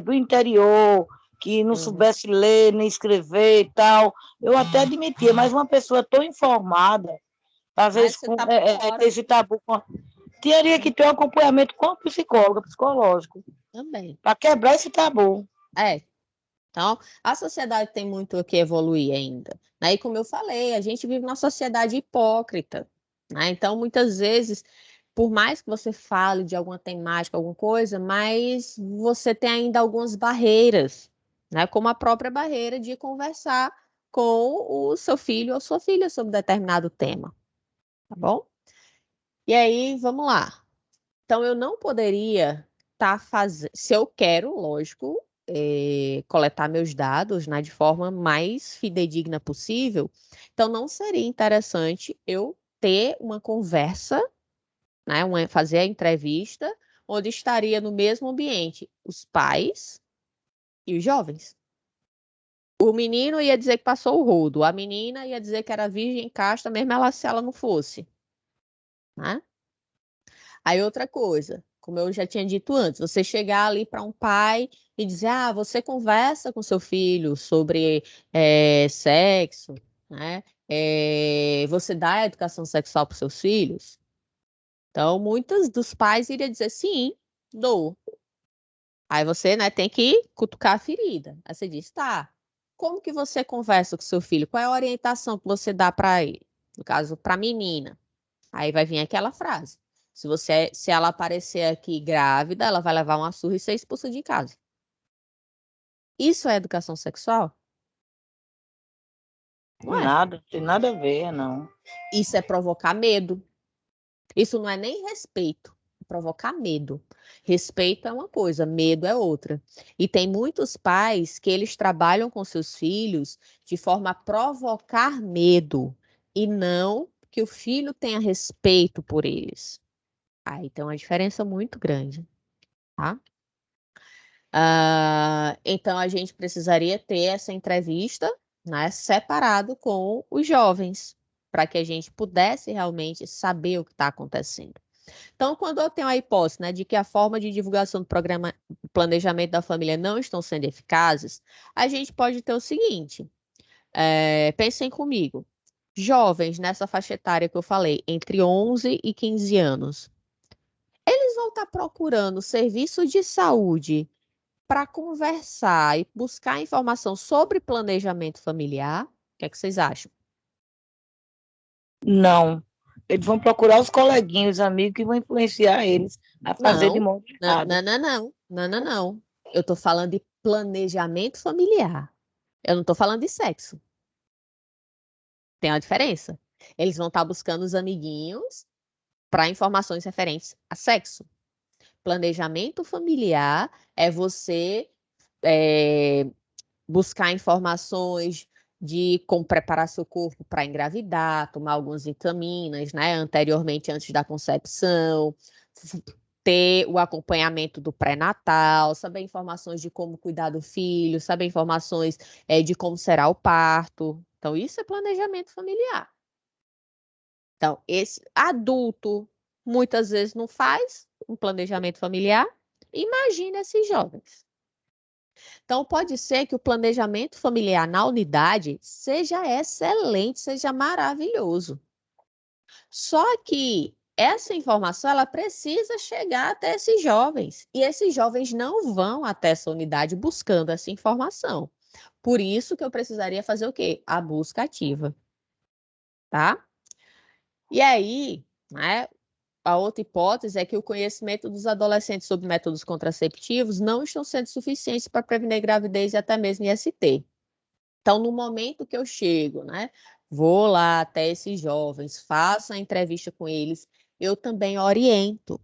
do interior, que não soubesse ler nem escrever e tal, eu até admitia, mas uma pessoa tão informada, às Mas vezes você tá por fora ter esse tabu, teria que ter um acompanhamento com a psicóloga, psicológico, também. para quebrar esse tabu. Então, a sociedade tem muito o que evoluir ainda, né? E como eu falei, a gente vive numa sociedade hipócrita, né? Então, muitas vezes, por mais que você fale de alguma temática, alguma coisa, mas você tem ainda algumas barreiras, né? Como a própria barreira de conversar com o seu filho ou sua filha sobre determinado tema, tá bom? E aí, vamos lá. Então, eu não poderia estar fazendo, se eu quero, lógico, coletar meus dados, né, de forma mais fidedigna possível, então não seria interessante eu ter uma conversa, né, fazer a entrevista, onde estaria no mesmo ambiente os pais e os jovens. O menino ia dizer que passou o rodo, a menina ia dizer que era virgem casta, mesmo se ela não fosse, né? Aí outra coisa, como eu já tinha dito antes, você chegar ali para um pai e dizer, você conversa com seu filho sobre sexo, né? Você dá educação sexual para os seus filhos? Então, muitos dos pais iriam dizer, sim, dou. Aí você, né, tem que cutucar a ferida. Aí você diz, tá, como que você conversa com seu filho? Qual é a orientação que você dá para ele? No caso, para a menina. Aí vai vir aquela frase. Se ela aparecer aqui grávida, ela vai levar uma surra e ser expulsa de casa. Isso é educação sexual? Não é. Nada, tem nada a ver, não. Isso é provocar medo. Isso não é nem respeito, é provocar medo. Respeito é uma coisa, medo é outra. E tem muitos pais que eles trabalham com seus filhos de forma a provocar medo e não que o filho tenha respeito por eles. Aí tem uma diferença muito grande, tá? Então a gente precisaria ter essa entrevista, né, separado com os jovens, para que a gente pudesse realmente saber o que está acontecendo. Então, quando eu tenho a hipótese, né, de que a forma de divulgação do programa Planejamento da Família não estão sendo eficazes, a gente pode ter o seguinte: pensem comigo, jovens nessa faixa etária que eu falei, entre 11 e 15 anos, eles vão estar procurando serviço de saúde para conversar e buscar informação sobre planejamento familiar? O que é que vocês acham? Não. Eles vão procurar os coleguinhas, os amigos que vão influenciar eles a fazer de modo errado. Não. Eu estou falando de planejamento familiar. Eu não estou falando de sexo. Tem uma diferença. Eles vão estar buscando os amiguinhos para informações referentes a sexo. Planejamento familiar é você buscar informações de como preparar seu corpo para engravidar, tomar algumas vitaminas, né, anteriormente, antes da concepção, ter o acompanhamento do pré-natal, saber informações de como cuidar do filho, saber informações de como será o parto. Então, isso é planejamento familiar. Então, esse adulto muitas vezes não faz um planejamento familiar. Imagina esses jovens. Então, pode ser que o planejamento familiar na unidade seja excelente, seja maravilhoso. Só que essa informação, ela precisa chegar até esses jovens. E esses jovens não vão até essa unidade buscando essa informação. Por isso que eu precisaria fazer o quê? A busca ativa. Tá? E aí, né? A outra hipótese é que o conhecimento dos adolescentes sobre métodos contraceptivos não estão sendo suficientes para prevenir gravidez e até mesmo IST. Então, no momento que eu chego, né, vou lá até esses jovens, faço a entrevista com eles, eu também oriento,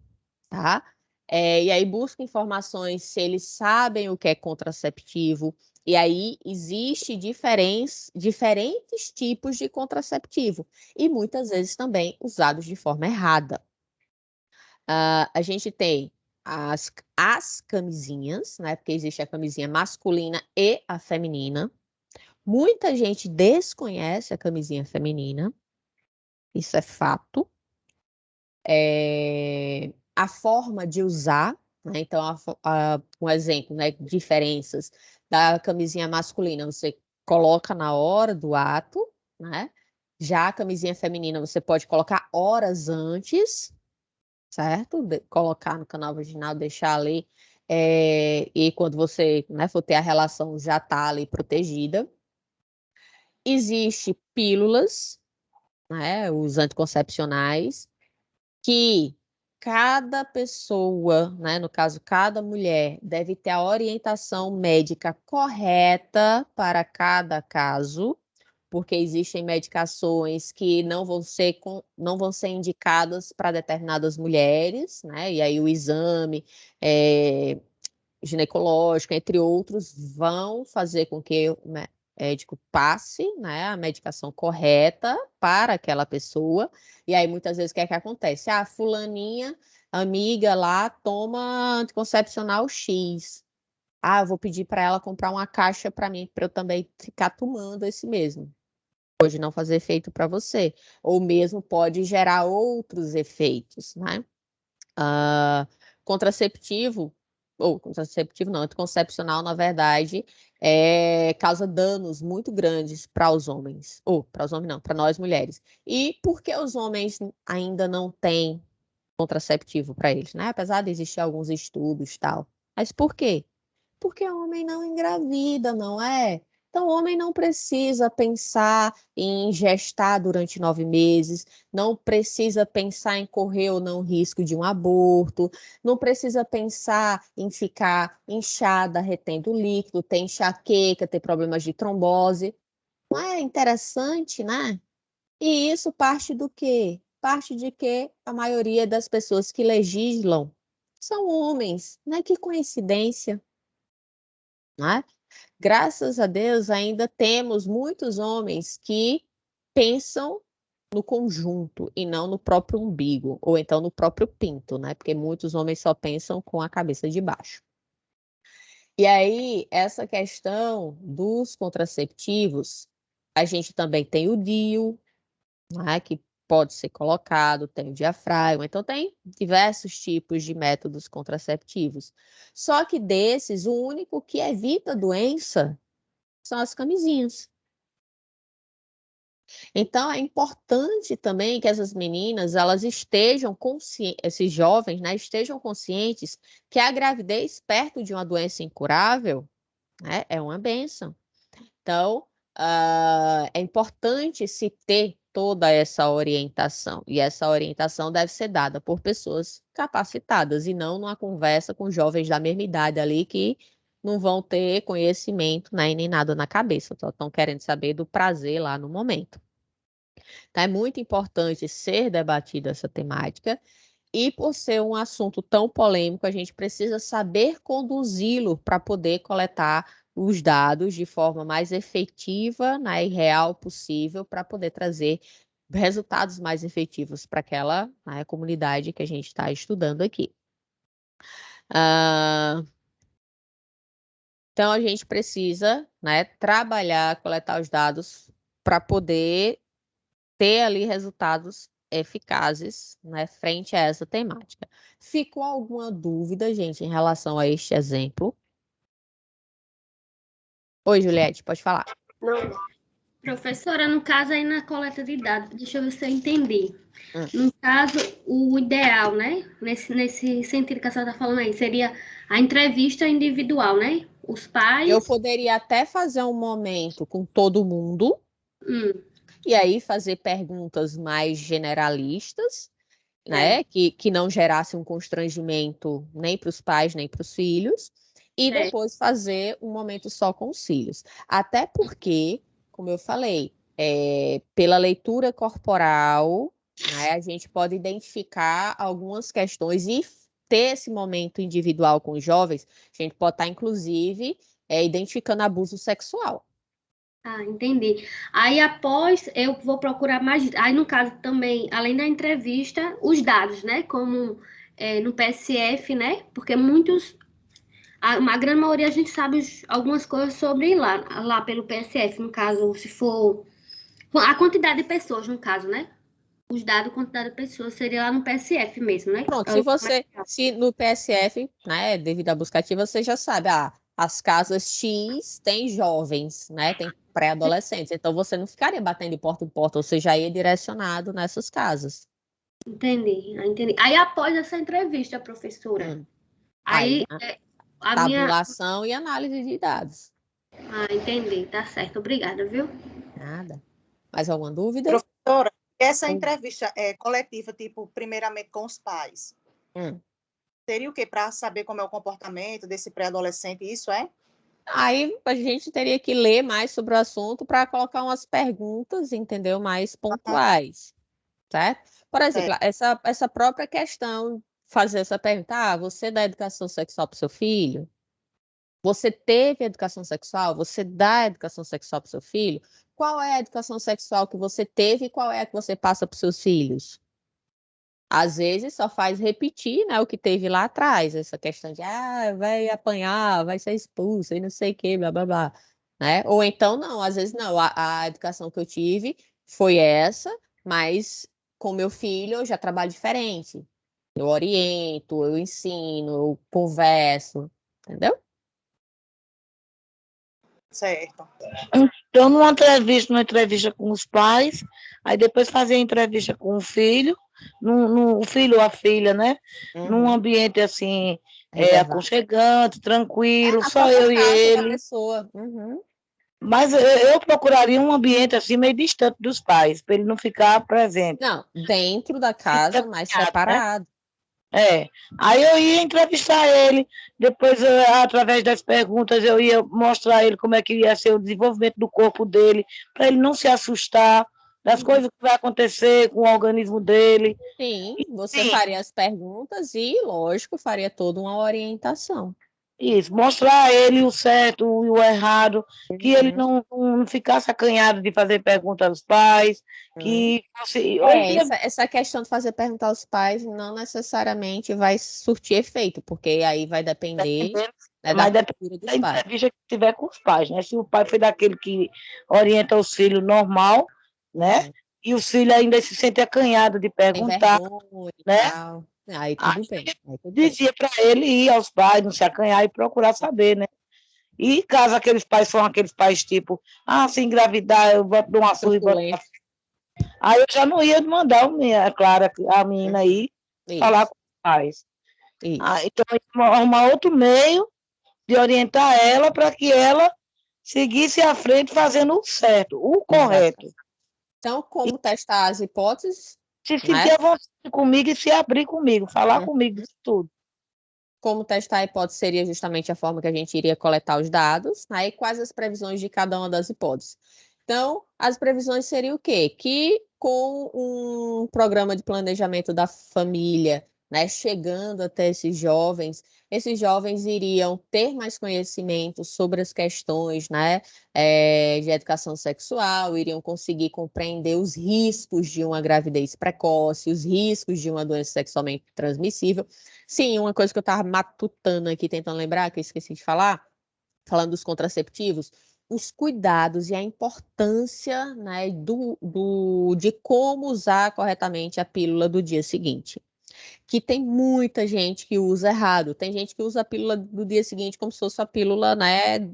tá? E aí busco informações se eles sabem o que é contraceptivo, e aí existe diferentes tipos de contraceptivo, e muitas vezes também usados de forma errada. A gente tem as camisinhas, né? Porque existe a camisinha masculina e a feminina. Muita gente desconhece a camisinha feminina. Isso é fato. A forma de usar, né? Então, um exemplo, né? Diferenças da camisinha masculina, você coloca na hora do ato, né? Já a camisinha feminina, você pode colocar horas antes, certo? Colocar no canal vaginal, deixar ali, e quando você, né, for ter a relação, já está ali protegida. Existe pílulas, né, os anticoncepcionais, que cada pessoa, né, no caso, cada mulher, deve ter a orientação médica correta para cada caso, porque existem medicações que não vão ser indicadas para determinadas mulheres, né? E aí o exame ginecológico, entre outros, vão fazer com que o médico passe, né, a medicação correta para aquela pessoa. E aí muitas vezes o que é que acontece? Fulaninha, amiga lá, toma anticoncepcional X. Eu vou pedir para ela comprar uma caixa para mim, para eu também ficar tomando esse mesmo. Pode não fazer efeito para você, ou mesmo pode gerar outros efeitos, né? Contraceptivo não, anticoncepcional, na verdade, causa danos muito grandes para os homens, ou para os homens não, para nós mulheres. E por que os homens ainda não têm contraceptivo para eles, né? Apesar de existir alguns estudos e tal. Mas por quê? Porque o homem não engravida, não é? Então, o homem não precisa pensar em gestar durante 9 meses, não precisa pensar em correr ou não risco de um aborto, não precisa pensar em ficar inchada, retendo líquido, ter enxaqueca, ter problemas de trombose. Não é interessante, né? E isso parte do quê? Parte de que a maioria das pessoas que legislam são homens, né? Que coincidência. Né? Graças a Deus, ainda temos muitos homens que pensam no conjunto e não no próprio umbigo, ou então no próprio pinto, né? Porque muitos homens só pensam com a cabeça de baixo. E aí, essa questão dos contraceptivos, a gente também tem o DIU, né? Que pode ser colocado, tem o diafragma, então tem diversos tipos de métodos contraceptivos. Só que desses, o único que evita a doença são as camisinhas. Então, é importante também que essas meninas, elas estejam conscientes, esses jovens, né, estejam conscientes que a gravidez perto de uma doença incurável, né, é uma bênção. Então, é importante se ter toda essa orientação, e essa orientação deve ser dada por pessoas capacitadas, e não numa conversa com jovens da mesma idade ali que não vão ter conhecimento, né, nem nada na cabeça, só estão querendo saber do prazer lá no momento. Então, é muito importante ser debatida essa temática, E por ser um assunto tão polêmico, a gente precisa saber conduzi-lo para poder coletar os dados de forma mais efetiva, né, e real possível, para poder trazer resultados mais efetivos para aquela, né, comunidade que a gente está estudando aqui. Então, a gente precisa, né, trabalhar, coletar os dados para poder ter ali resultados eficazes, né, frente a essa temática. Ficou alguma dúvida, gente, em relação a este exemplo? Oi, Juliette, pode falar. Não. Professora, no caso aí na coleta de dados, deixa eu ver se eu entendi. No caso, o ideal, né? Nesse sentido que a senhora está falando aí, seria a entrevista individual, né? Os pais. Eu poderia até fazer um momento com todo mundo, e aí fazer perguntas mais generalistas, né? Que não gerasse um constrangimento nem para os pais, nem para os filhos, e depois fazer um momento só com os filhos. Até porque, como eu falei, pela leitura corporal, né, a gente pode identificar algumas questões e ter esse momento individual com os jovens, a gente pode estar, inclusive, identificando abuso sexual. Ah, entendi. Aí após eu vou procurar mais. Aí no caso também, além da entrevista, os dados, né? Como no PSF, né? Porque uma grande maioria a gente sabe algumas coisas sobre lá pelo PSF, no caso, se for a quantidade de pessoas, no caso, né? Os dados, quantidade de pessoas, seria lá no PSF mesmo, né? Pronto, se no PSF, né, devido à busca ativa, você já sabe, as casas X têm jovens, né, tem pré-adolescentes, então você não ficaria batendo de porta em porta, você já ia direcionado nessas casas. Entendi. Aí após essa entrevista, professora, aí tabulação e análise de dados. Ah, entendi, tá certo, obrigada, viu? Nada. Mais alguma dúvida? Professora, essa entrevista coletiva, tipo, primeiramente com os pais, seria o quê? Para saber como é o comportamento desse pré-adolescente, isso é? Aí a gente teria que ler mais sobre o assunto para colocar umas perguntas, entendeu? Mais pontuais, certo? Por exemplo, essa própria questão, fazer essa pergunta, você dá educação sexual para o seu filho? Você teve educação sexual? Você dá educação sexual para o seu filho? Qual é a educação sexual que você teve e qual é a que você passa para os seus filhos? Às vezes só faz repetir, né, o que teve lá atrás, essa questão de vai apanhar, vai ser expulso e não sei o que, blá blá blá, né? Ou então não, às vezes não, a educação que eu tive foi essa, mas com meu filho eu já trabalho diferente. Eu oriento, eu ensino, eu converso, entendeu? Certo. Então, numa entrevista com os pais, aí depois fazer a entrevista com o filho, o filho ou a filha, né? Num ambiente assim, aconchegante, tranquilo, só eu e ele. Pessoa. Mas eu procuraria um ambiente assim meio distante dos pais, para ele não ficar presente. Não, dentro da casa, mas separado. Né? Aí eu ia entrevistar ele, depois, através das perguntas, eu ia mostrar a ele como é que ia ser o desenvolvimento do corpo dele, para ele não se assustar das coisas que vai acontecer com o organismo dele. Sim, você faria as perguntas e, lógico, faria toda uma orientação. Isso, mostrar a ele o certo e o errado, que ele não ficasse acanhado de fazer perguntas aos pais, que fosse... Essa questão de fazer pergunta aos pais não necessariamente vai surtir efeito, porque aí vai depender da cultura dos pais. Entrevista que tiver com os pais, né? Se o pai foi daquele que orienta os filhos normal, né? E os filhos ainda se sentem acanhados de perguntar, né? Aí tudo bem. Dizia para ele ir aos pais, não se acanhar e procurar saber, né? E caso aqueles pais são aqueles pais tipo, se engravidar, eu vou dar uma surra e botar. Aí eu já não ia mandar a Clara, a menina aí, falar com os pais. Então, arrumar outro meio de orientar ela para que ela seguisse à frente fazendo o certo, o correto. Então, como testar as hipóteses? Se sentir à vontade comigo e se abrir comigo, falar comigo de tudo. Como testar a hipótese seria justamente a forma que a gente iria coletar os dados, né? E quais as previsões de cada uma das hipóteses. Então, as previsões seriam o quê? Que com um programa de planejamento da família né, chegando até esses jovens iriam ter mais conhecimento sobre as questões, né, de educação sexual, iriam conseguir compreender os riscos de uma gravidez precoce, os riscos de uma doença sexualmente transmissível. Sim, uma coisa que eu estava matutando aqui, tentando lembrar, que eu esqueci de falar, falando dos contraceptivos, os cuidados e a importância, né, de como usar corretamente a pílula do dia seguinte. Que tem muita gente que usa errado. Tem gente que usa a pílula do dia seguinte como se fosse a pílula, né,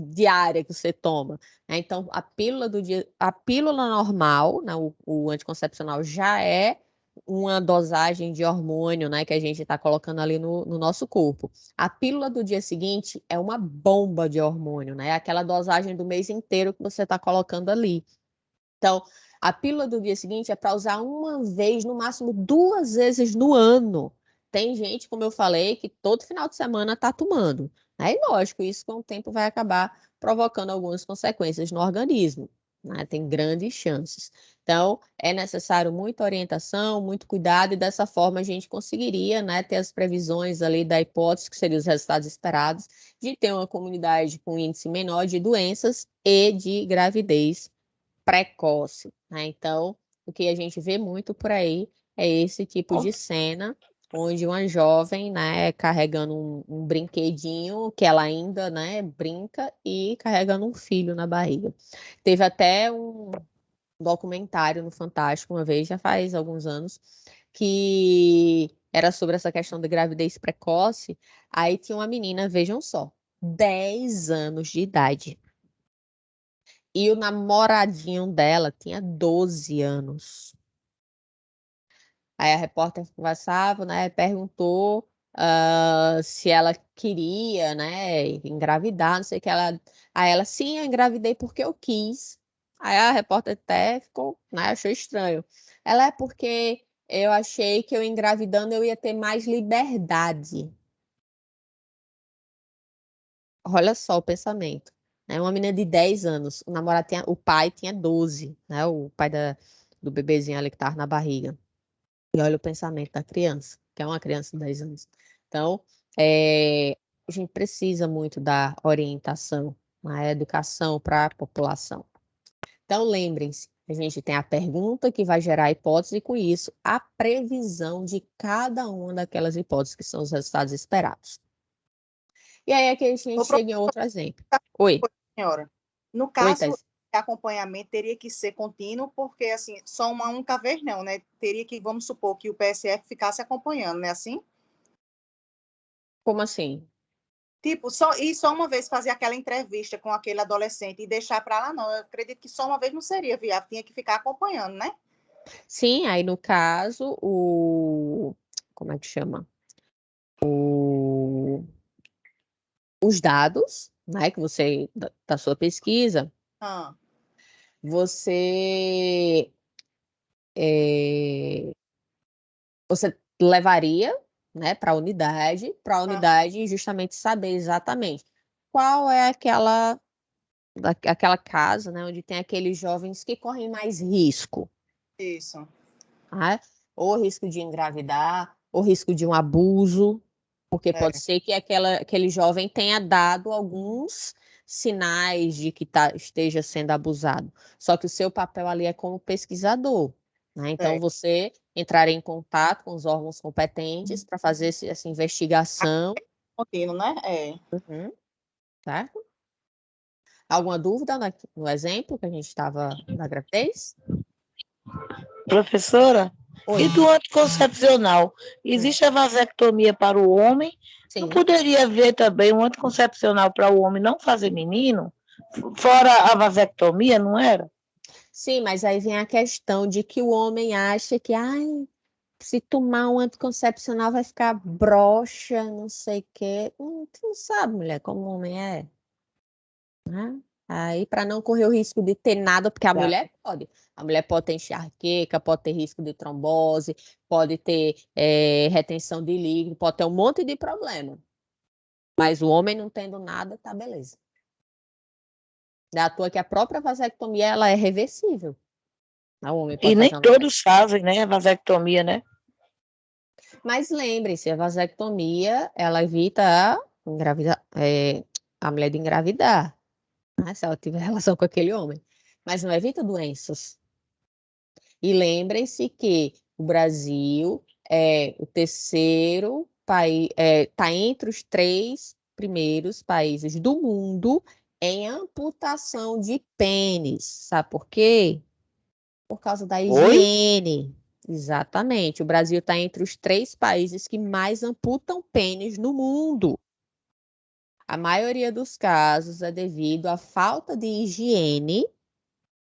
diária que você toma. Né? Então, a pílula do dia, a pílula normal, né, o anticoncepcional já é uma dosagem de hormônio, né, que a gente está colocando ali no nosso corpo. A pílula do dia seguinte é uma bomba de hormônio, né? É aquela dosagem do mês inteiro que você está colocando ali. Então, a pílula do dia seguinte é para usar uma vez, no máximo 2 vezes no ano. Tem gente, como eu falei, que todo final de semana está tomando. Aí, lógico, isso com o tempo vai acabar provocando algumas consequências no organismo. Né? Tem grandes chances. Então, é necessário muita orientação, muito cuidado, e dessa forma a gente conseguiria, né, ter as previsões ali da hipótese, que seriam os resultados esperados, de ter uma comunidade com índice menor de doenças e de gravidez precoce, né? Então, o que a gente vê muito por aí é esse tipo de cena, onde uma jovem, né, carregando um brinquedinho que ela ainda, né, brinca e carregando um filho na barriga. Teve até um documentário no Fantástico uma vez, já faz alguns anos, que era sobre essa questão da gravidez precoce. Aí tinha uma menina, vejam só, 10 anos de idade. E o namoradinho dela tinha 12 anos. Aí a repórter conversava, né? Perguntou se ela queria, né? Engravidar, não sei o que. Aí ela, sim, eu engravidei porque eu quis. Aí a repórter até ficou, né? Achou estranho. Ela é porque eu achei que eu engravidando eu ia ter mais liberdade. Olha só o pensamento. Né? Uma menina de 10 anos, o pai tinha 12, né? O pai do bebezinho ali que estava na barriga. E olha o pensamento da criança, que é uma criança de 10 anos. Então, a gente precisa muito da orientação, a educação para a população. Então, lembrem-se, a gente tem a pergunta que vai gerar a hipótese e, com isso, a previsão de cada uma daquelas hipóteses que são os resultados esperados. E aí é que a gente chega em outro exemplo. Oi. Senhora, no Oi, caso, Thais. acompanhamento teria que ser contínuo, porque assim, só uma única vez não, né? Teria que, vamos supor, que o PSF ficasse acompanhando, né? Assim? Como assim? Tipo, só uma vez fazer aquela entrevista com aquele adolescente e deixar para lá, não. Eu acredito que só uma vez não seria viável, tinha que ficar acompanhando, né? Sim, aí no caso, como é que chama? Os dados, né, que você, da sua pesquisa, você você levaria, né, para a unidade justamente saber exatamente qual é aquela casa, né, onde tem aqueles jovens que correm mais risco. Isso. Né? Ou risco de engravidar, ou risco de um abuso, porque pode ser que aquele jovem tenha dado alguns sinais de que esteja sendo abusado. Só que o seu papel ali é como pesquisador. Né? Então, você entraria em contato com os órgãos competentes para fazer essa investigação. Contínuo, né? Uhum. Certo? Alguma dúvida no exemplo que a gente estava da gravidez? Professora, Oi. e do anticoncepcional? Existe a vasectomia para o homem? Sim. Não poderia haver também um anticoncepcional para o homem não fazer menino? Fora a vasectomia, não era? Sim, mas aí vem a questão de que o homem acha que, se tomar um anticoncepcional vai ficar broxa, não sei o quê. Tu não sabe, mulher, como o homem é. Né? Aí, para não correr o risco de ter nada, porque a mulher pode. A mulher pode ter enxaqueca, pode ter risco de trombose, pode ter retenção de líquido, pode ter um monte de problema. Mas o homem não tendo nada, tá beleza. Da toa que a própria vasectomia, ela é reversível. O homem pode E nem fazer todos fazem, né? A vasectomia, né? Mas lembrem-se, a vasectomia, ela evita a mulher de engravidar, né, se ela tiver relação com aquele homem. Mas não evita doenças. E lembrem-se que o Brasil é o terceiro país, está entre os 3 primeiros países do mundo em amputação de pênis. Sabe por quê? Por causa da higiene. Exatamente. O Brasil está entre os 3 países que mais amputam pênis no mundo. A maioria dos casos é devido à falta de higiene,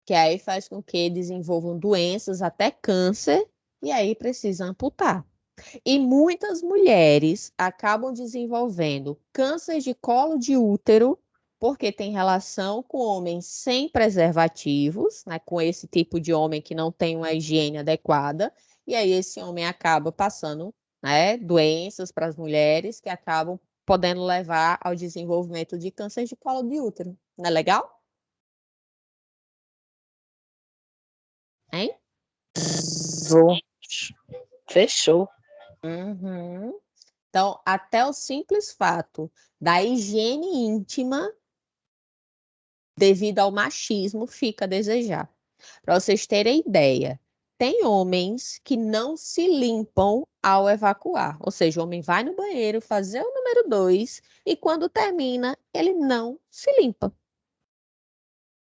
que aí faz com que desenvolvam doenças, até câncer, e aí precisa amputar. E muitas mulheres acabam desenvolvendo câncer de colo de útero, porque tem relação com homens sem preservativos, né, com esse tipo de homem que não tem uma higiene adequada, e aí esse homem acaba passando, né, doenças para as mulheres que acabam podendo levar ao desenvolvimento de câncer de colo de útero. Não é legal? Hein? Fechou. Uhum. Então, até o simples fato da higiene íntima, devido ao machismo, fica a desejar. Para vocês terem ideia, tem homens que não se limpam ao evacuar. Ou seja, o homem vai no banheiro fazer o número 2 e quando termina, ele não se limpa.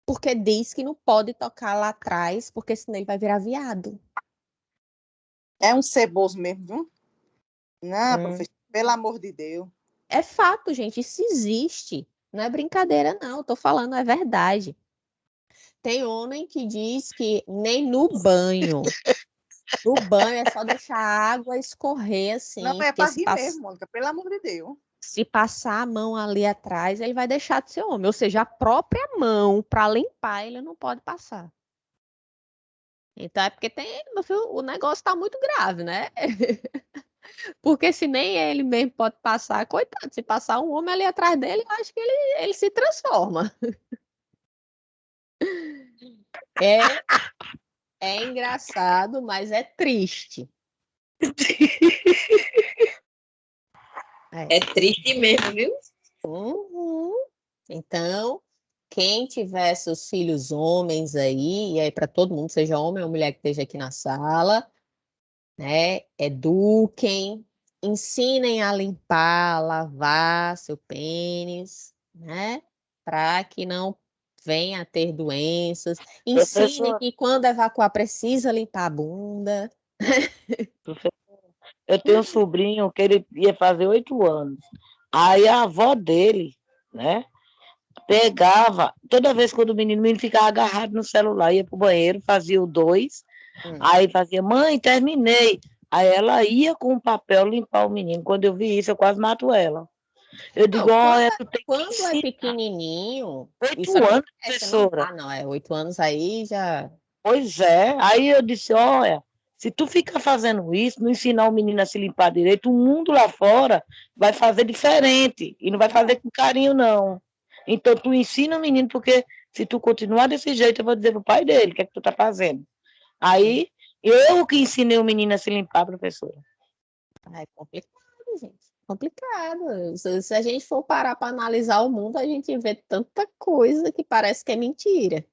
Porque diz que não pode tocar lá atrás, porque senão ele vai virar viado. É um ceboso mesmo, viu? Não, professor, pelo amor de Deus. É fato, gente, isso existe. Não é brincadeira, não. Eu tô falando, é verdade. Tem homem que diz que nem no banho. No banho é só deixar a água escorrer assim. Não, é porque para rir mesmo, Mônica, pelo amor de Deus. se passar a mão ali atrás, ele vai deixar de ser homem. Ou seja, a própria mão para limpar, ele não pode passar. Então é porque o negócio está muito grave, né? Porque se nem ele mesmo pode passar, coitado, se passar um homem ali atrás dele, eu acho que ele se transforma. É engraçado, mas é triste. É triste mesmo, viu? Uhum. Então, quem tiver seus filhos homens aí, e aí para todo mundo, seja homem ou mulher que esteja aqui na sala, né? Eduquem, ensinem a limpar, a lavar seu pênis, né? Para que não venha a ter doenças. Ensinem que quando evacuar precisa limpar a bunda. Eu tenho um sobrinho que ele ia fazer 8 anos. Aí a avó dele, né, pegava, toda vez quando o menino ficava agarrado no celular, ia pro banheiro, fazia o 2, aí fazia, mãe, terminei. Aí ela ia com o papel limpar o menino. Quando eu vi isso, eu quase mato ela. Eu digo, olha, tu tem que Quando ensinar. é pequenininho... 8 anos, professora. Ah, não, 8 anos aí já... Pois é. Aí eu disse, olha, se tu ficar fazendo isso, não ensinar o menino a se limpar direito, o mundo lá fora vai fazer diferente. E não vai fazer com carinho, não. Então, tu ensina o menino, porque se tu continuar desse jeito, eu vou dizer pro pai dele, o que é que tu tá fazendo? Aí, eu que ensinei o menino a se limpar, professora. É complicado, gente. Complicado. Se a gente for parar para analisar o mundo, a gente vê tanta coisa que parece que é mentira.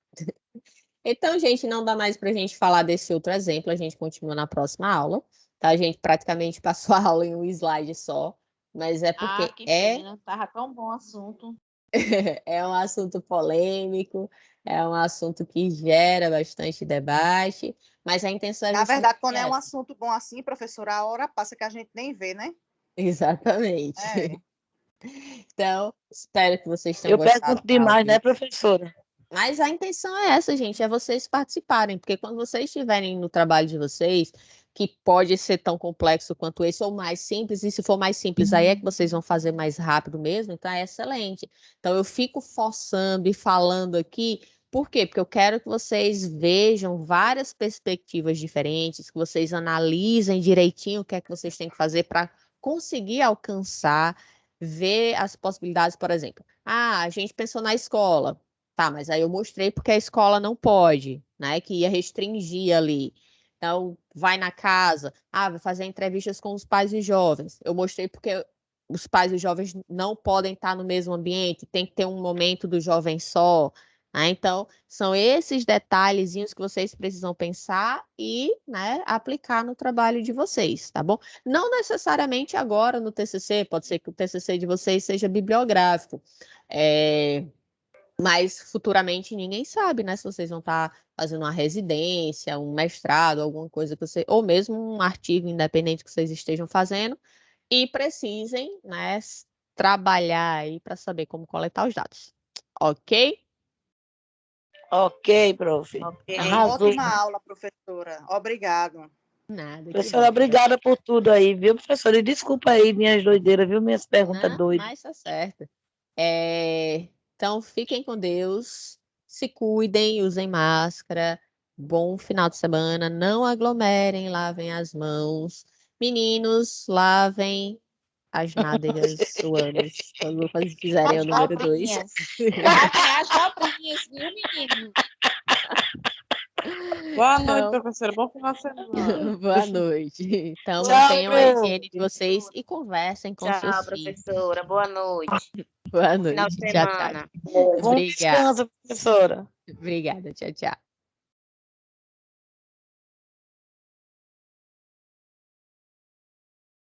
Então, gente, não dá mais para a gente falar desse outro exemplo. A gente continua na próxima aula. Tá? A gente praticamente passou a aula em um slide só. Mas é porque que pena. Tava tão bom o assunto. é um assunto polêmico, é um assunto que gera bastante debate, mas a intenção é... Na verdade, quando é um assunto bom assim, professora, a hora passa que a gente nem vê, né? Exatamente. Então, espero que vocês tenham Eu gostado. pergunto demais, né, professora? Mas a intenção é essa, gente, é vocês participarem, porque quando vocês estiverem no trabalho de vocês, que pode ser tão complexo quanto esse, ou mais simples, e se for mais simples, aí é que vocês vão fazer mais rápido mesmo, então é excelente. Então, eu fico forçando e falando aqui, por quê? Porque eu quero que vocês vejam várias perspectivas diferentes, que vocês analisem direitinho o que é que vocês têm que fazer para conseguir alcançar, ver as possibilidades, por exemplo. Ah, a gente pensou na escola. Tá, mas aí eu mostrei porque a escola não pode, né? Que ia restringir ali. Então, vai na casa, vai fazer entrevistas com os pais e jovens. Eu mostrei porque os pais e os jovens não podem estar no mesmo ambiente, tem que ter um momento do jovem só. Então, são esses detalhezinhos que vocês precisam pensar e, né, aplicar no trabalho de vocês, tá bom? Não necessariamente agora no TCC, pode ser que o TCC de vocês seja bibliográfico, mas futuramente ninguém sabe, né, se vocês vão estar fazendo uma residência, um mestrado, alguma coisa que você, ou mesmo um artigo independente que vocês estejam fazendo e precisem, né, trabalhar aí para saber como coletar os dados, ok? Ok, prof. Arrasou. Ótima aula, professora. Obrigado. Nada. Professora, obrigada por tudo aí, viu, professora? E desculpa aí minhas doideiras, viu? Minhas perguntas doidas. Mas tá certo. Então, fiquem com Deus, se cuidem, usem máscara. Bom final de semana. Não aglomerem, lavem as mãos. Meninos, lavem as nádegas suanes quando fizerem o número 2. As dobrinhas, viu, menino? Boa noite, professora. Bom final de semana. Boa noite. Então, Tchau, mantenham a prof. higiene de vocês e conversem com seus Tchau, filhos. professora. Boa noite. Boa Final noite. de Tchau, tchau. semana. Bom Obrigada. descanso, professora. Obrigada. Tchau, tchau.